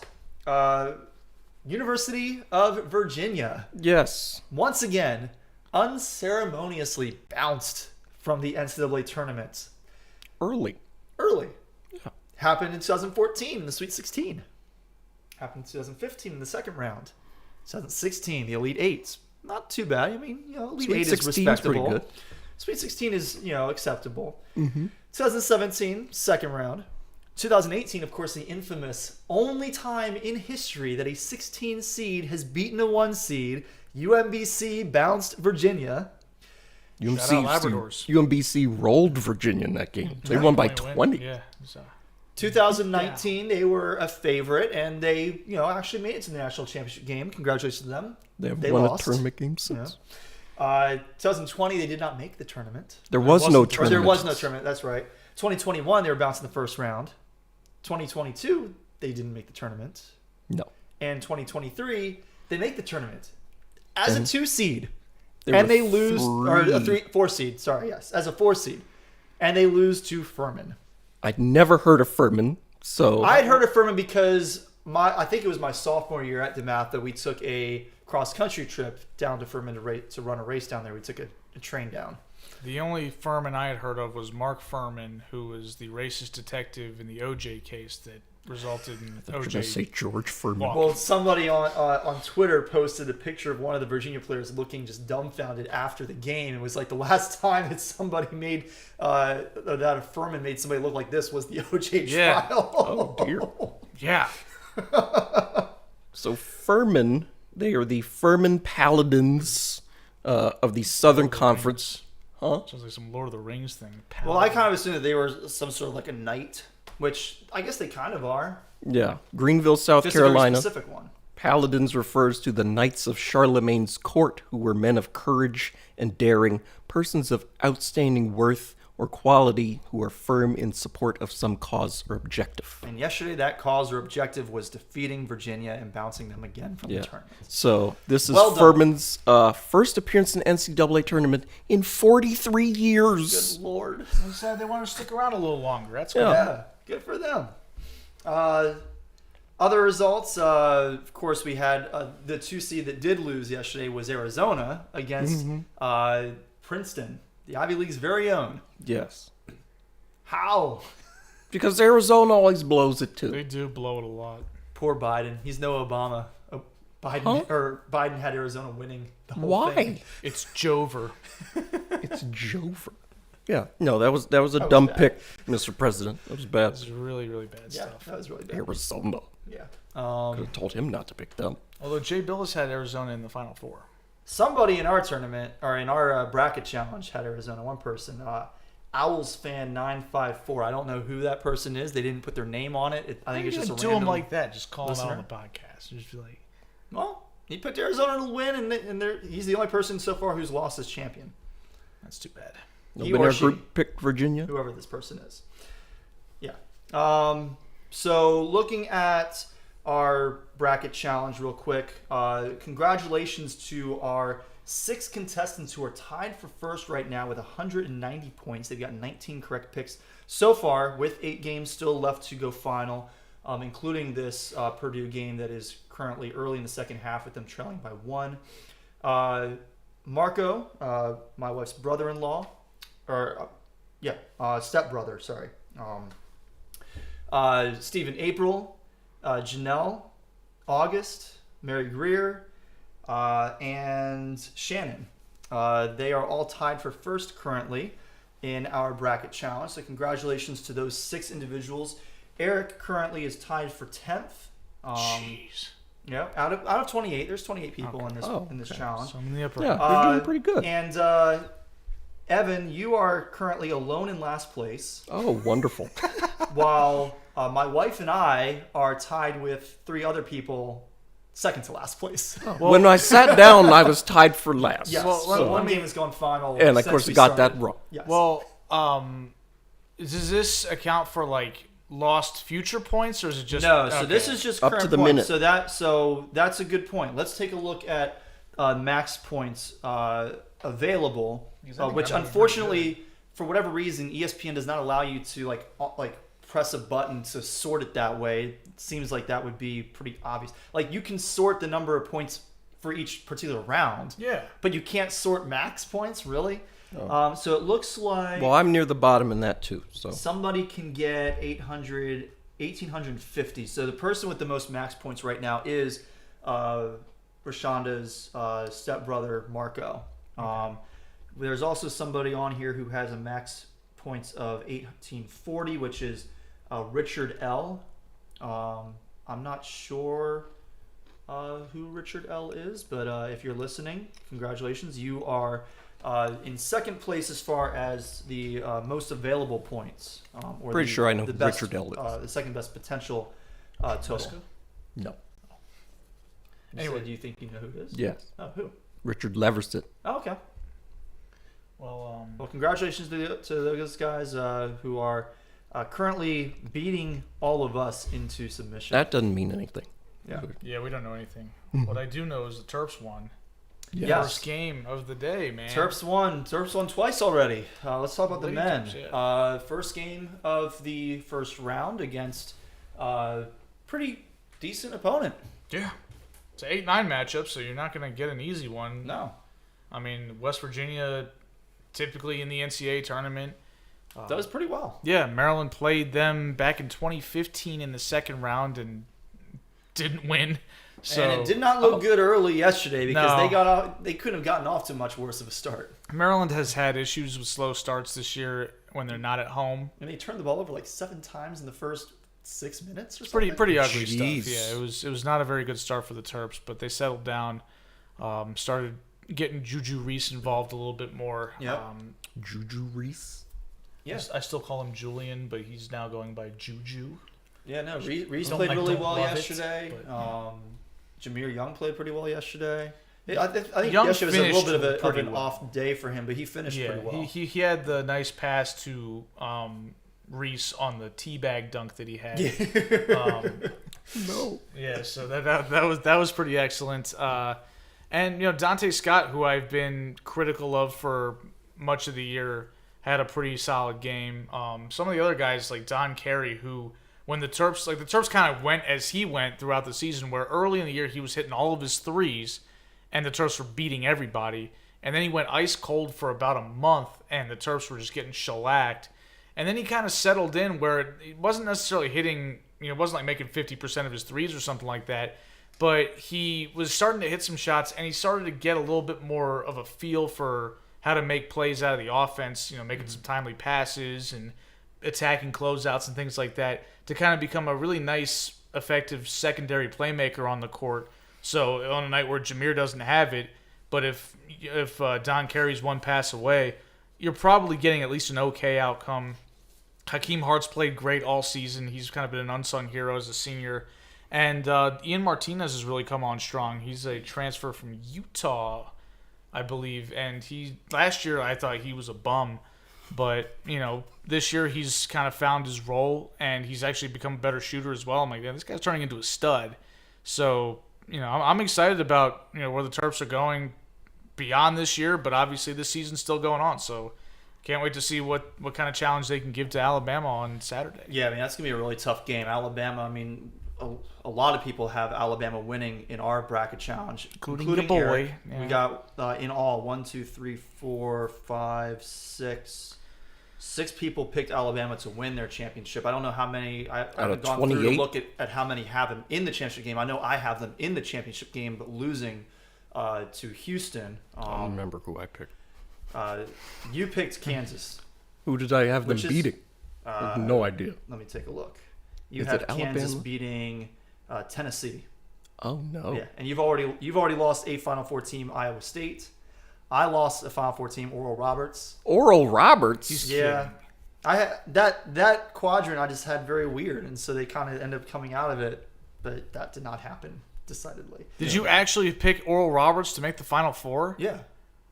University of Virginia. Yes. Once again, unceremoniously bounced from the NCAA tournament. Early. Yeah. Happened in 2014 in the Sweet 16. Happened in 2015 in the second round. 2016, the Elite Eight. Not too bad. I mean, Elite Sweet Eight is 16 's pretty respectable. good. Sweet 16 is, acceptable. 2017, second round. 2018, of course, the infamous only time in history that a 16 seed has beaten a 1 seed. UMBC bounced Virginia. Shout out Labradors. UMBC rolled Virginia in that game. They won by 20. Yeah. So. 2019, they were a favorite, and they, actually made it to the national championship game. Congratulations to them. They have won lost. a tournament game since. 2020, they did not make the tournament. There was no Or tournament. there was no tournament. That's right. 2021, they were bounced in the first round. 2022, they didn't make the tournament. No. And 2023, they make the tournament as a 2 seed. They And were they lose, or a 4 seed, sorry, yes, as a 4 seed. And they lose to Furman. I'd never heard of Furman, so I had heard of Furman because I think it was my sophomore year at DeMatha. We took a cross-country trip down to Furman to run a race down there. We took a train down. The only Furman I had heard of was Mark Furman, who was the racist detective in the OJ case that resulted in I was going to say OJ. George Furman. Well, Well, somebody on Twitter posted a picture of one of the Virginia players looking just dumbfounded after the game. It was like the last time that somebody made that a Furman made somebody look like this was the OJ Yeah. trial. Oh, dear. Yeah. So Furman, they are the Furman Paladins of the Southern Conference. Huh? Sounds like some Lord of the Rings thing. Well, I kind of assumed that they were some sort of like a knight, which I guess they kind of are. Yeah. Greenville, South Just a very Carolina. specific one. Paladins refers to the knights of Charlemagne's court who were men of courage and daring, persons of outstanding worth or quality who are firm in support of some cause or objective. And yesterday, that cause or objective was defeating Virginia and bouncing them again from the tournament. So this is Well done. Furman's first appearance in the NCAA tournament in 43 years. Good Lord. They said they want to stick around a little longer. That's good. Yeah, good for them. Other results, of course, we had the 2 seed that did lose yesterday was Arizona against Princeton, the Ivy League's very own. Yes. How? Because Arizona always blows it too. They do blow it a lot. Poor Biden. He's no Obama. Biden had Arizona winning the whole Why? thing. It's Jover. It's Jover. Yeah. No, that was a dumb bad. pick, Mr. President. That was bad. This is really, really bad Yeah, stuff. that was really bad. Arizona. Yeah. Could have told him not to pick them. Although Jay Billis had Arizona in the Final Four. Somebody in our tournament, or in our bracket challenge, had Arizona. One person. Owls fan 954. I don't know who that person is. They didn't put their name on it. I think it's just a do random them like that. Just call listener. them out on the podcast. Just be like, Well, he picked Arizona to win, and he's the only person so far who's lost as champion. that's too bad. He Nobody in or our she. group picked Virginia. Whoever this person is. Yeah. So looking at our bracket challenge real quick, congratulations to our 6 contestants who are tied for first right now with 190 points. They've got 19 correct picks so far, with 8 games still left to go final, including this Purdue game that is currently early in the second half with them trailing by 1. Marco, my wife's brother-in-law, stepbrother, sorry. Stephen April, Janelle, August, Mary Greer, and Shannon. They are all tied for first currently in our bracket challenge. So congratulations to those 6 individuals. Eric currently is tied for 10th. Jeez. Yeah, out of 28. There's 28 people in this okay. challenge. So I'm in the upper. Yeah, you're doing pretty good. And Evan, you are currently alone in last place, Oh, wonderful. while my wife and I are tied with 3 other people, second to last place. When I sat down, I was tied for last. Yes. Well, So let one me- game has gone final. And of since course, we I got started. that wrong. Yes. Well, does this account for like lost future points, or is it just no. So okay. this is just Up current to the points. minute. So that's a good point. Let's take a look at max points available, which unfortunately, for whatever reason, ESPN does not allow you to like press a button to sort it that way. It seems like that would be pretty obvious. Like you can sort the number of points for each particular round. Yeah. But you can't sort max points, really. Oh. So it looks like Well, I'm near the bottom in that too. So somebody can get 1,850. So the person with the most max points right now is Rashonda's stepbrother, Marco. There's also somebody on here who has a max points of 1,840, which is Richard L. I'm not sure who Richard L. is, but if you're listening, congratulations. You are in second place as far as the most available points. Or Pretty sure I know the who best, Richard L. is. the second best potential total. no. Anyway, do you think you know who it is? Yes. Oh, who? Richard Leversit. Oh, okay. Well, Well, congratulations to those guys who are currently beating all of us into submission. That doesn't mean anything. Yeah. yeah, we don't know anything. What I do know is the Terps won. Yes. First game of the day, man. Terps won twice already. Let's talk about the Lady men. Terps, yeah. First game of the first round against pretty decent opponent. Yeah. It's an 8-9 matchup, so you're not going to get an easy one. No. I mean, West Virginia, typically in the NCAA tournament. Does pretty well. Yeah, Maryland played them back in 2015 in the second round and didn't win. So And it did not look good early yesterday because No. they couldn't have gotten off to much worse of a start. Maryland has had issues with slow starts this year when they're not at home. And they turned the ball over like 7 times in the first 6 minutes or something. Pretty ugly Jeez. stuff. Yeah, it was not a very good start for the Terps, but they settled down, started getting Juju Reese involved a little bit more. Yep. Juju Reese. Yeah. I still call him Julian, but he's now going by Juju. Yeah, no, Reese Don't played like- really don't well love it, yesterday. but- Jameer Young played pretty well yesterday. I think Young yesterday was a little finished bit of pretty an well. off day for him, but he finished Yeah, pretty well. he had the nice pass to Reese on the teabag dunk that he had. No. Yeah, so that was pretty excellent. And Dante Scott, who I've been critical of for much of the year, had a pretty solid game. Some of the other guys like Don Carey, who when the Terps kind of went as he went throughout the season, where early in the year he was hitting all of his threes, and the Terps were beating everybody, and then he went ice cold for about a month, and the Terps were just getting shellacked, and then he kind of settled in where it wasn't necessarily hitting. It wasn't like making 50% of his threes or something like that, but he was starting to hit some shots, and he started to get a little bit more of a feel for how to make plays out of the offense, making some timely passes and attacking closeouts and things like that to kind of become a really nice, effective secondary playmaker on the court. So on a night where Jameer doesn't have it, but if Don Carey's one pass away, you're probably getting at least an okay outcome. Hakeem Hart's played great all season. He's kind of been an unsung hero as a senior. And Ian Martinez has really come on strong. He's a transfer from Utah, I believe. And last year I thought he was a bum. But, this year he's kind of found his role, and he's actually become a better shooter as well. I'm like, yeah, this guy's turning into a stud. So, I'm excited about, where the Terps are going beyond this year. But obviously this season's still going on. So can't wait to see what kind of challenge they can give to Alabama on Saturday. Yeah, that's going to be a really tough game. Alabama, a lot of people have Alabama winning in our bracket challenge, including the boy. Eric. Yeah. We got in all 6 people picked Alabama to win their championship. I don't know how many. I've gone 28? through to look at how many have them in the championship game. I know I have them in the championship game, but losing to Houston. I don't remember who I picked. You picked Kansas. Who did I have them beating? I have no idea. Let me take a look. You Is have it Kansas Alabama? beating Tennessee. Oh, no. Yeah, and you've already lost a Final Four team, Iowa State. I lost a Final Four team, Oral Roberts. Oral Roberts? Yeah, I had that quadrant I just had very weird, and so they kind of ended up coming out of it, but that did not happen decidedly. Did you actually pick Oral Roberts to make the Final Four? Yeah.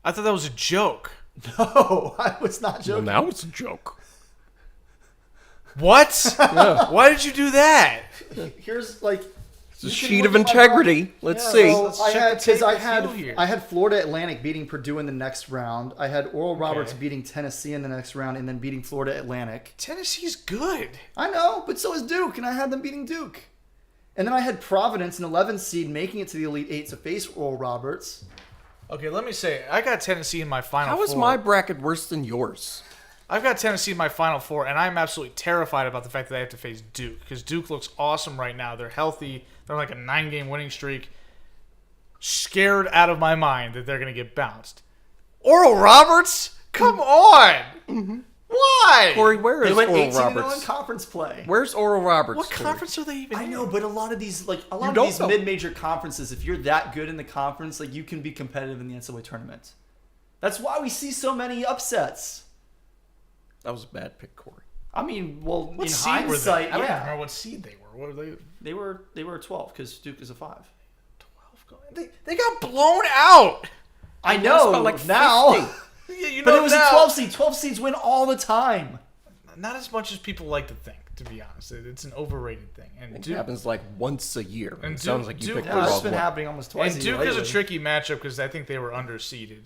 I thought that was a joke. No, I was not Well, joking. now it's a joke. What? Yeah. Why did you do that? Here's like It's a sheet of integrity. Let's see. So Let's I check had the tape because with you here. I had Florida Atlantic beating Purdue in the next round. I had Oral Roberts Okay. beating Tennessee in the next round, and then beating Florida Atlantic. Tennessee's good. I know, but so is Duke, and I had them beating Duke. And then I had Providence, an 11th seed, making it to the Elite Eight to face Oral Roberts. Okay, let me say, I got Tennessee in my Final How Four. is my bracket worse than yours? I've got Tennessee in my Final Four, and I'm absolutely terrified about the fact that I have to face Duke, because Duke looks awesome right now. They're healthy. They're like a 9-game winning streak. Scared out of my mind that they're going to get bounced. Oral Roberts? Come on! Why? Corey, where They is went Oral 18-0 in Roberts? conference play. Where's Oral Roberts? What Corey? conference are they even I in? know, but a lot of these don't these know. mid-major conferences, if you're that good in the conference, like you can be competitive in the NCAA tournament. That's why we see so many upsets. That was a bad pick, Corey. I mean, well, What in seed hindsight, were they? I don't even yeah, remember what seed they were. What were they? they were 12 because Duke is a 5. 12. They got blown out. I lost know by like now, 50. Yeah, you but know it was now. a 12 seed. 12 seeds win all the time. Not as much as people like to think, to be honest. It's an overrated thing. And It Duke, happens like once a year. And It sounds Duke- like you Duke- picked Yeah, the it's wrong been one. happening almost twice. and a year Duke is a lately. tricky matchup because I think they were underseeded.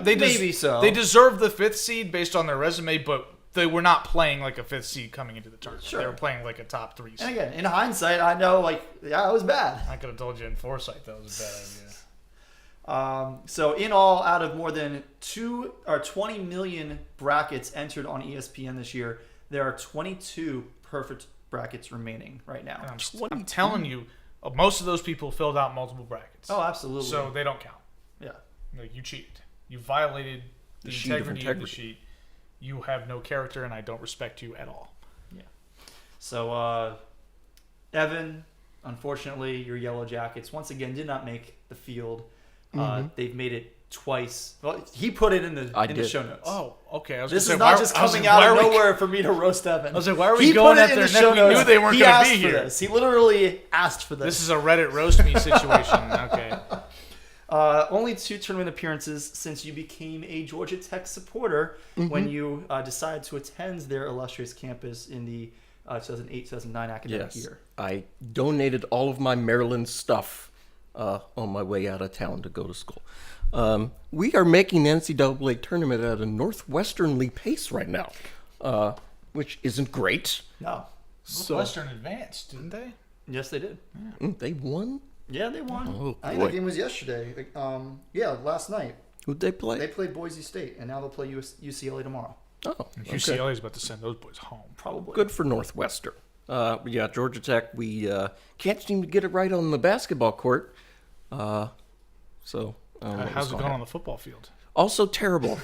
Maybe so. They deserve the 5th seed based on their resume, but they were not playing like a 5th seed coming into the tournament. Sure. They were playing like a top 3 And seed. again, in hindsight, I know, it was bad. I could have told you in foresight that was a bad idea. So in all, out of more than 20 million brackets entered on ESPN this year, there are 22 perfect brackets remaining right now. And I'm telling you, most of those people filled out multiple brackets. Oh, absolutely. So they don't count. Yeah. Like, you cheated. You violated the sheet of integrity of the integrity. sheet. You have no character, and I don't respect you at all. So, Evan, unfortunately, your Yellow Jackets once again did not make the field. They've made it twice. Well, he put it in the did. show notes. Oh, okay. I was This gonna is say, not why- just I was coming like, out why of are we- nowhere for me to roast Evan. I was like, why are we He going put at it in their the neck? show We notes. knew they weren't He going to asked be for here. this. He literally asked for this. This is a Reddit roast me situation. Okay. Only 2 tournament appearances since you became a Georgia Tech supporter when you decided to attend their illustrious campus in the 2008-2009 academic Yes. year. I donated all of my Maryland stuff on my way out of town to go to school. We are making the NCAA tournament at a northwesternly pace right now, which isn't great. No. So Western advanced, didn't they? Yes, they did. they won. Yeah, they won. Oh, I think boy. the game was yesterday. Last night. Who'd they play? They played Boise State, and now they'll play UCLA tomorrow. Oh, okay. UCLA is about to send those boys home. Probably. Good for Northwestern. Yeah, Georgia Tech. We can't seem to get it right on the basketball court. So I don't know what's How's it going going on. on the football field? Also terrible.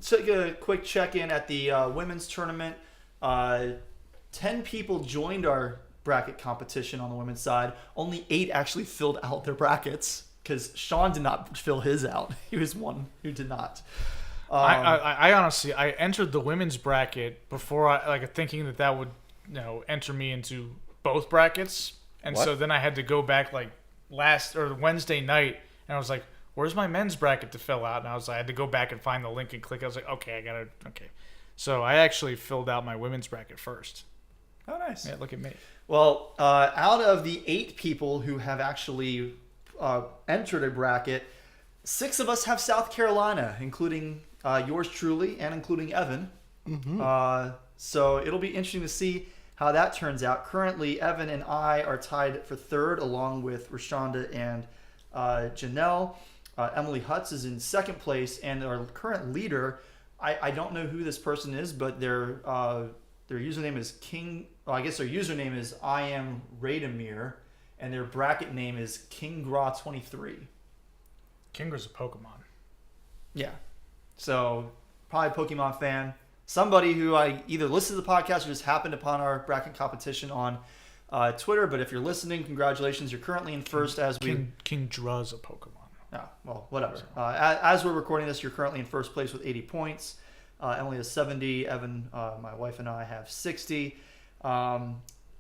Take a quick check-in at the women's tournament. 10 people joined our bracket competition on the women's side. Only 8 actually filled out their brackets. because Sean did not fill his out. He was one who did not. I honestly, I entered the women's bracket before thinking that would, enter me into both brackets. And so then I had to go back Wednesday night, and I was like, where's my men's bracket to fill out? And I had to go back and find the link and click. I was like, okay. So I actually filled out my women's bracket first. Oh, nice. Yeah, look at me. Well, out of the 8 people who have actually entered a bracket, 6 of us have South Carolina, including yours truly and including Evan. Mm-hmm. So it'll be interesting to see how that turns out. Currently, Evan and I are tied for 3rd, along with Rashonda and Janelle. Emily Hutz is in 2nd place, and our current leader, I don't know who this person is, but their username is King. Well, I guess their username is I am Radamir, and their bracket name is KingGra23. Kingra's a Pokemon. Yeah. So probably a Pokemon fan. Somebody who I either listened to the podcast or just happened upon our bracket competition on Twitter. But if you're listening, congratulations. You're currently in first Kingdra's a Pokemon. Oh, well, whatever. As we're recording this, you're currently in first place with 80 points. Emily has 70. Evan, my wife, and I have 60. And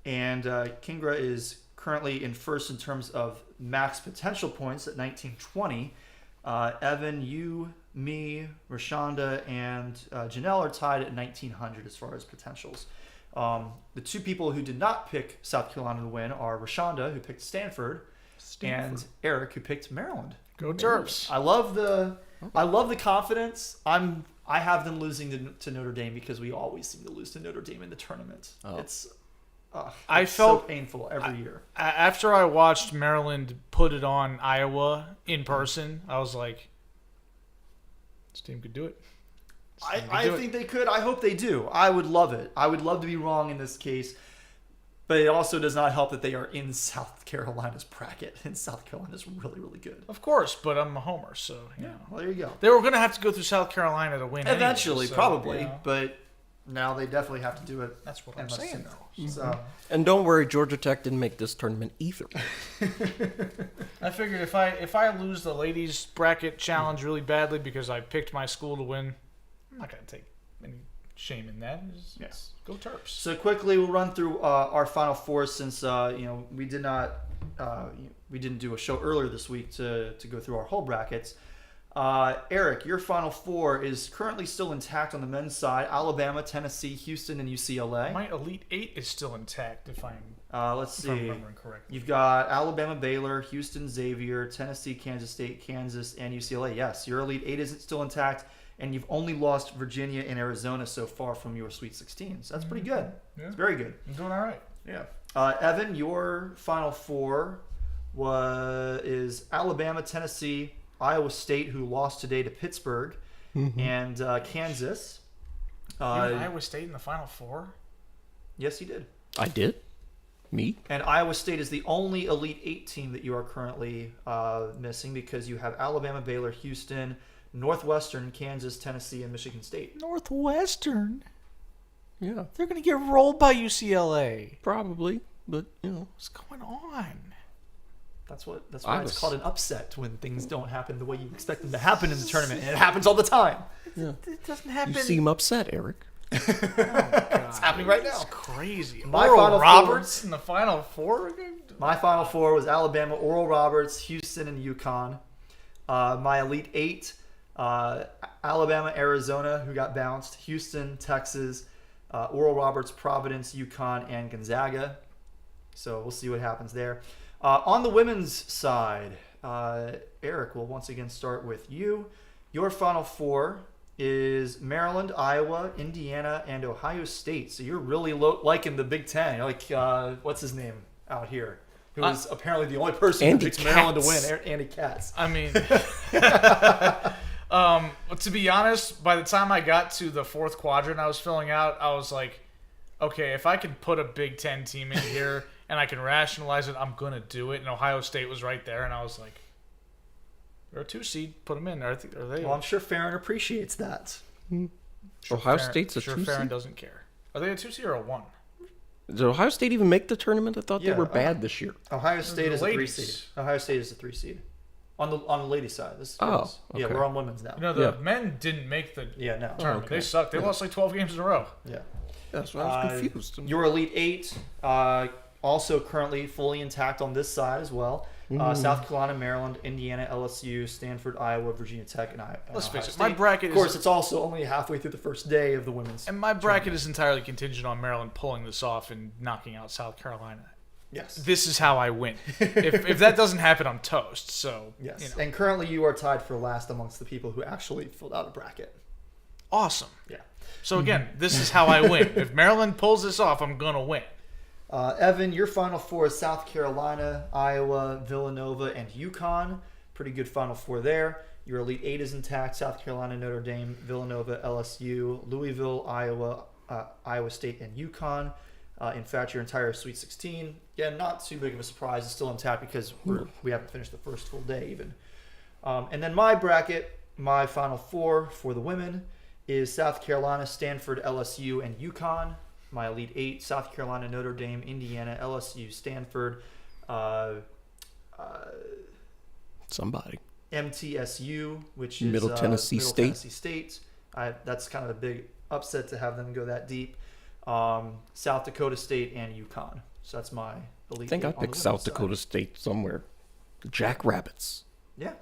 Kingra is currently in first in terms of max potential points at 1920. Evan, you, me, Rashonda, and Janelle are tied at 1900 as far as potentials. The 2 people who did not pick South Carolina to win are Rashonda, who picked Stanford, and Eric, who picked Maryland. Go Terps! I love the confidence. I have them losing to Notre Dame because we always seem to lose to Notre Dame in the tournament. It's felt so painful every year. After I watched Maryland put it on Iowa in person, I was like, this team could do it. I think they could. I hope they do. I would love it. I would love to be wrong in this case. But it also does not help that they are in South Carolina's bracket, and South Carolina's really, really good. Of course, but I'm a homer, so yeah. Well, there you go. They were going to have to go through South Carolina to win eventually, anyway, probably. But now they definitely have to do it. That's what I'm saying, though. So. And don't worry, Georgia Tech didn't make this tournament either. I figured if I lose the ladies bracket challenge really badly because I picked my school to win, I'm not going to take any shame in that. Yes. Go Terps. So quickly, we'll run through our Final Four since we did not we didn't do a show earlier this week to go through our whole brackets. Eric, your Final Four is currently still intact on the men's side: Alabama, Tennessee, Houston, and UCLA. My Elite Eight is still intact, if I'm remembering correctly. You've got Alabama, Baylor, Houston, Xavier, Tennessee, Kansas State, Kansas, and UCLA. Yes, your Elite Eight is still intact. And you've only lost Virginia and Arizona so far from your Sweet 16. So that's pretty good. Yeah. It's very good. I'm doing all right. Yeah. Evan, your Final Four is Alabama, Tennessee, Iowa State, who lost today to Pittsburgh, and Kansas. Iowa State in the Final Four? Yes, you did. I did? Me? And Iowa State is the only Elite Eight team that you are currently missing because you have Alabama, Baylor, Houston, Northwestern, Kansas, Tennessee, and Michigan State. Northwestern? Yeah. They're going to get rolled by UCLA. Probably, but, What's going on? That's why it's called an upset, when things don't happen the way you expect them to happen in the tournament. And it happens all the time. Yeah. It doesn't happen. You seem upset, Eric. It's happening right now. It's crazy. Final Roberts in the Final Four? My Final Four was Alabama, Oral Roberts, Houston, and UConn. My Elite Eight: Alabama, Arizona, who got bounced, Houston, Texas, Oral Roberts, Providence, UConn, and Gonzaga. So we'll see what happens there. On the women's side, Eric, we'll once again start with you. Your Final Four is Maryland, Iowa, Indiana, and Ohio State. So you're really liking the Big Ten. You're like, what's his name out here? Who is apparently the only person who picks Maryland to win, Andy Katz. I mean, to be honest, by the time I got to the fourth quadrant I was filling out, I was like, okay, if I can put a Big Ten team in here and I can rationalize it, I'm going to do it. And Ohio State was right there, and I was like, they're a 2 seed, put them in. Are they? Well, I'm sure Farron appreciates that. Ohio State's a 2 seed? Farron doesn't care. Are they a 2 seed or a 1? Did Ohio State even make the tournament? I thought they were bad this year. Ohio State is a 3 ladies. seed. Ohio State is a 3 seed. On the ladies' side. Oh, yeah, okay. we're on women's now. The men didn't make the no. tournament. Okay. They sucked. They lost like 12 games in a row. Yeah. That's why I was confused. Your Elite Eight, also currently fully intact on this side as well. South Carolina, Maryland, Indiana, LSU, Stanford, Iowa, Virginia Tech, and Let's Ohio face it, State. my bracket Of course, is... it's also only halfway through the first day of the women's. And my bracket is entirely contingent on Maryland pulling this off and knocking out South Carolina. Yes. This is how I win. if that doesn't happen, I'm toast. So, Yes. you know. And currently you are tied for last amongst the people who actually filled out a bracket. Awesome. Yeah. So, again, this is how I win. If Maryland pulls this off, I'm going to win. Evan, your Final Four is South Carolina, Iowa, Villanova, and UConn. Pretty good Final Four there. Your Elite Eight is intact. South Carolina, Notre Dame, Villanova, LSU, Louisville, Iowa, Iowa State, and UConn. In fact, your entire Sweet 16, again, not too big of a surprise. It's still intact because we haven't finished the first full day even. And then my bracket, my Final Four for the women is South Carolina, Stanford, LSU, and UConn. My Elite Eight, South Carolina, Notre Dame, Indiana, LSU, Stanford, Somebody. MTSU, which is Middle Tennessee State. Tennessee State. That's kind of a big upset to have them go that deep. South Dakota State and UConn. So that's my Elite I think I Eight on picked the South women's side. Dakota State somewhere. The Jackrabbits. Yeah.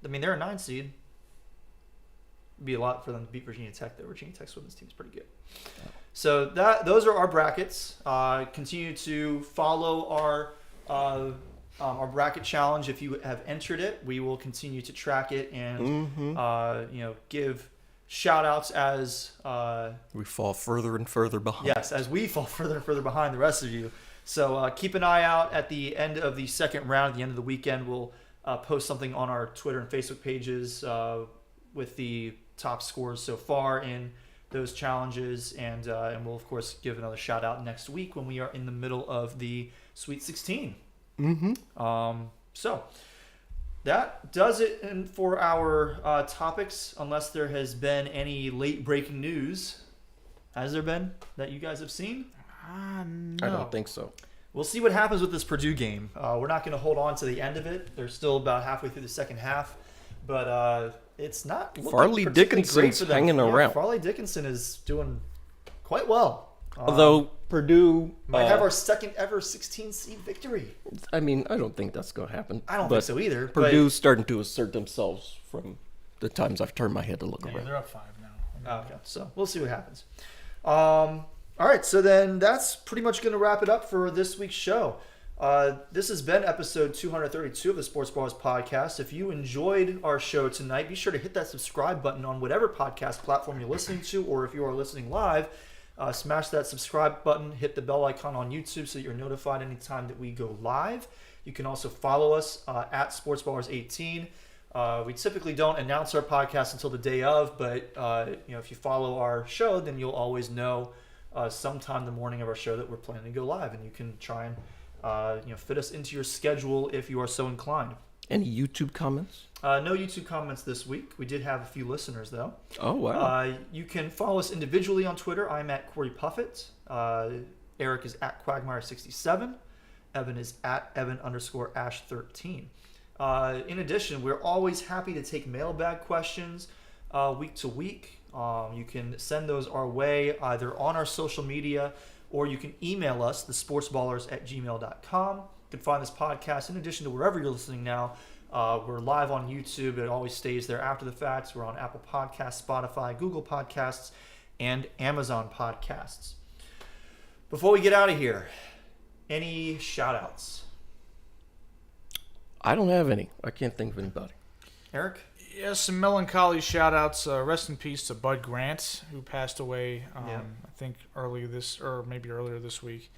I mean, they're a 9 seed. It'd be a lot for them to beat Virginia Tech, though. Virginia Tech's women's team is pretty good. So those are our brackets. Continue to follow our bracket challenge. If you have entered it, we will continue to track it and give shout outs as We fall further and further behind. yes, as we fall further and further behind the rest of you. So keep an eye out at the end of the second round, at the end of the weekend. We'll post something on our Twitter and Facebook pages with the top scores so far in those challenges, and we'll of course give another shout out next week when we are in the middle of the Sweet 16. So that does it for our topics, unless there has been any late breaking news. Has there been that you guys have seen? No. I don't think so. We'll see what happens with this Purdue game. We're not going to hold on to the end of it. They're still about halfway through the second half, but it's not looking Farley particularly Dickinson's great for them. hanging around. Farley Dickinson is doing quite well. Although Purdue Might have our second ever 16 seed victory. I mean, I don't think that's going to happen. I don't but think so either. Purdue's starting to assert themselves from the times I've turned my head to look Yeah, around. they're up 5 now. Okay, so we'll see what happens. All right, so then that's pretty much going to wrap it up for this week's show. This has been episode 232 of the Sports Ballers Podcast. If you enjoyed our show tonight, be sure to hit that subscribe button on whatever podcast platform you're listening to, or if you are listening live, smash that subscribe button, hit the bell icon on YouTube so that you're notified anytime that we go live. You can also follow us at SportsBallers18. We typically don't announce our podcast until the day of, but if you follow our show, then you'll always know sometime the morning of our show that we're planning to go live, and you can try and fit us into your schedule if you are so inclined. Any YouTube comments? No YouTube comments this week. We did have a few listeners though. Oh, wow. You can follow us individually on Twitter. I'm at Corey Puffett. Eric is at Quagmire67. Evan is at Evan_Ash13. In addition, we're always happy to take mailbag questions week to week. You can send those our way either on our social media, or you can email us, thesportsballers@gmail.com. You can find this podcast in addition to wherever you're listening now. We're live on YouTube. It always stays there after the fact. We're on Apple Podcasts, Spotify, Google Podcasts, and Amazon Podcasts. Before we get out of here, any shout-outs? I don't have any. I can't think of anybody. Eric? Yeah, some melancholy shout-outs. Rest in peace to Bud Grant, who passed away, I think, earlier this week.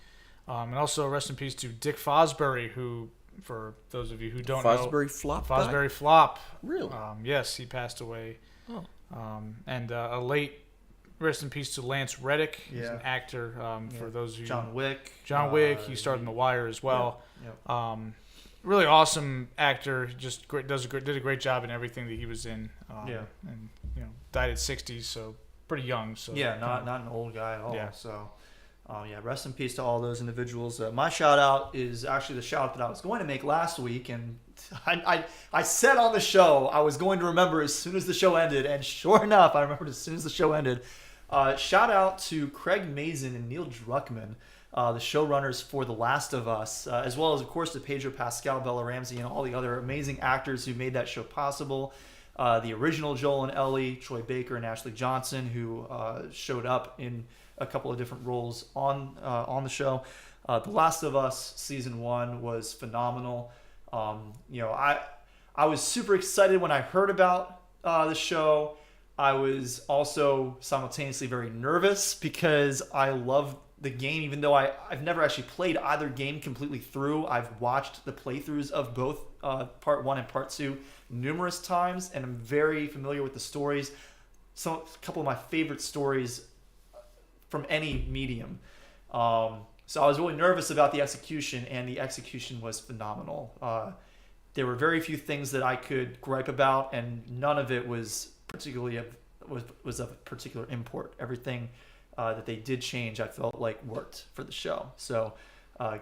And also rest in peace to Dick Fosbury, who, for those of you who don't Fosbury Flop? Fosbury Flop. Really? Yes, he passed away. Oh. And a late rest in peace to Lance Reddick. He's Yeah. an actor, for those of you. John Wick. John Wick. He starred in The Wire as well. Yeah. Really awesome actor. Just great, did a great job in everything that he was in. And died at 60, so pretty young. So Yeah, not an old guy at all. Yeah. So, Yeah, rest in peace to all those individuals. My shout out is actually the shout out that I was going to make last week, and I said on the show I was going to remember as soon as the show ended, and sure enough, I remembered as soon as the show ended. Shout out to Craig Mazin and Neil Druckmann, the showrunners for The Last of Us, as well as, of course, to Pedro Pascal, Bella Ramsey, and all the other amazing actors who made that show possible. The original Joel and Ellie, Troy Baker and Ashley Johnson, who showed up in a couple of different roles on the show. The Last of Us season 1 was phenomenal. I was super excited when I heard about the show. I was also simultaneously very nervous because I love the game, even though I've never actually played either game completely through. I've watched the playthroughs of both part 1 and part 2 numerous times, and I'm very familiar with the stories. A couple of my favorite stories from any medium. So I was really nervous about the execution, and the execution was phenomenal. There were very few things that I could gripe about, and none of it was particularly of particular import. Everything that they did change, I felt like worked for the show. So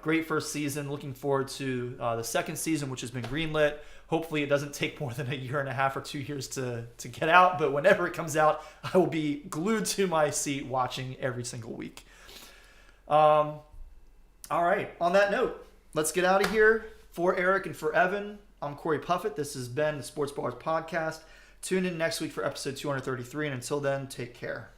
great first season. Looking forward to the second season, which has been greenlit. Hopefully it doesn't take more than 1.5 years or 2 years to get out, but whenever it comes out, I will be glued to my seat watching every single week. All right, on that note, let's get out of here. For Eric and for Evan, I'm Corey Puffett. This has been the Sports Ballers Podcast. Tune in next week for episode 233, and until then, take care.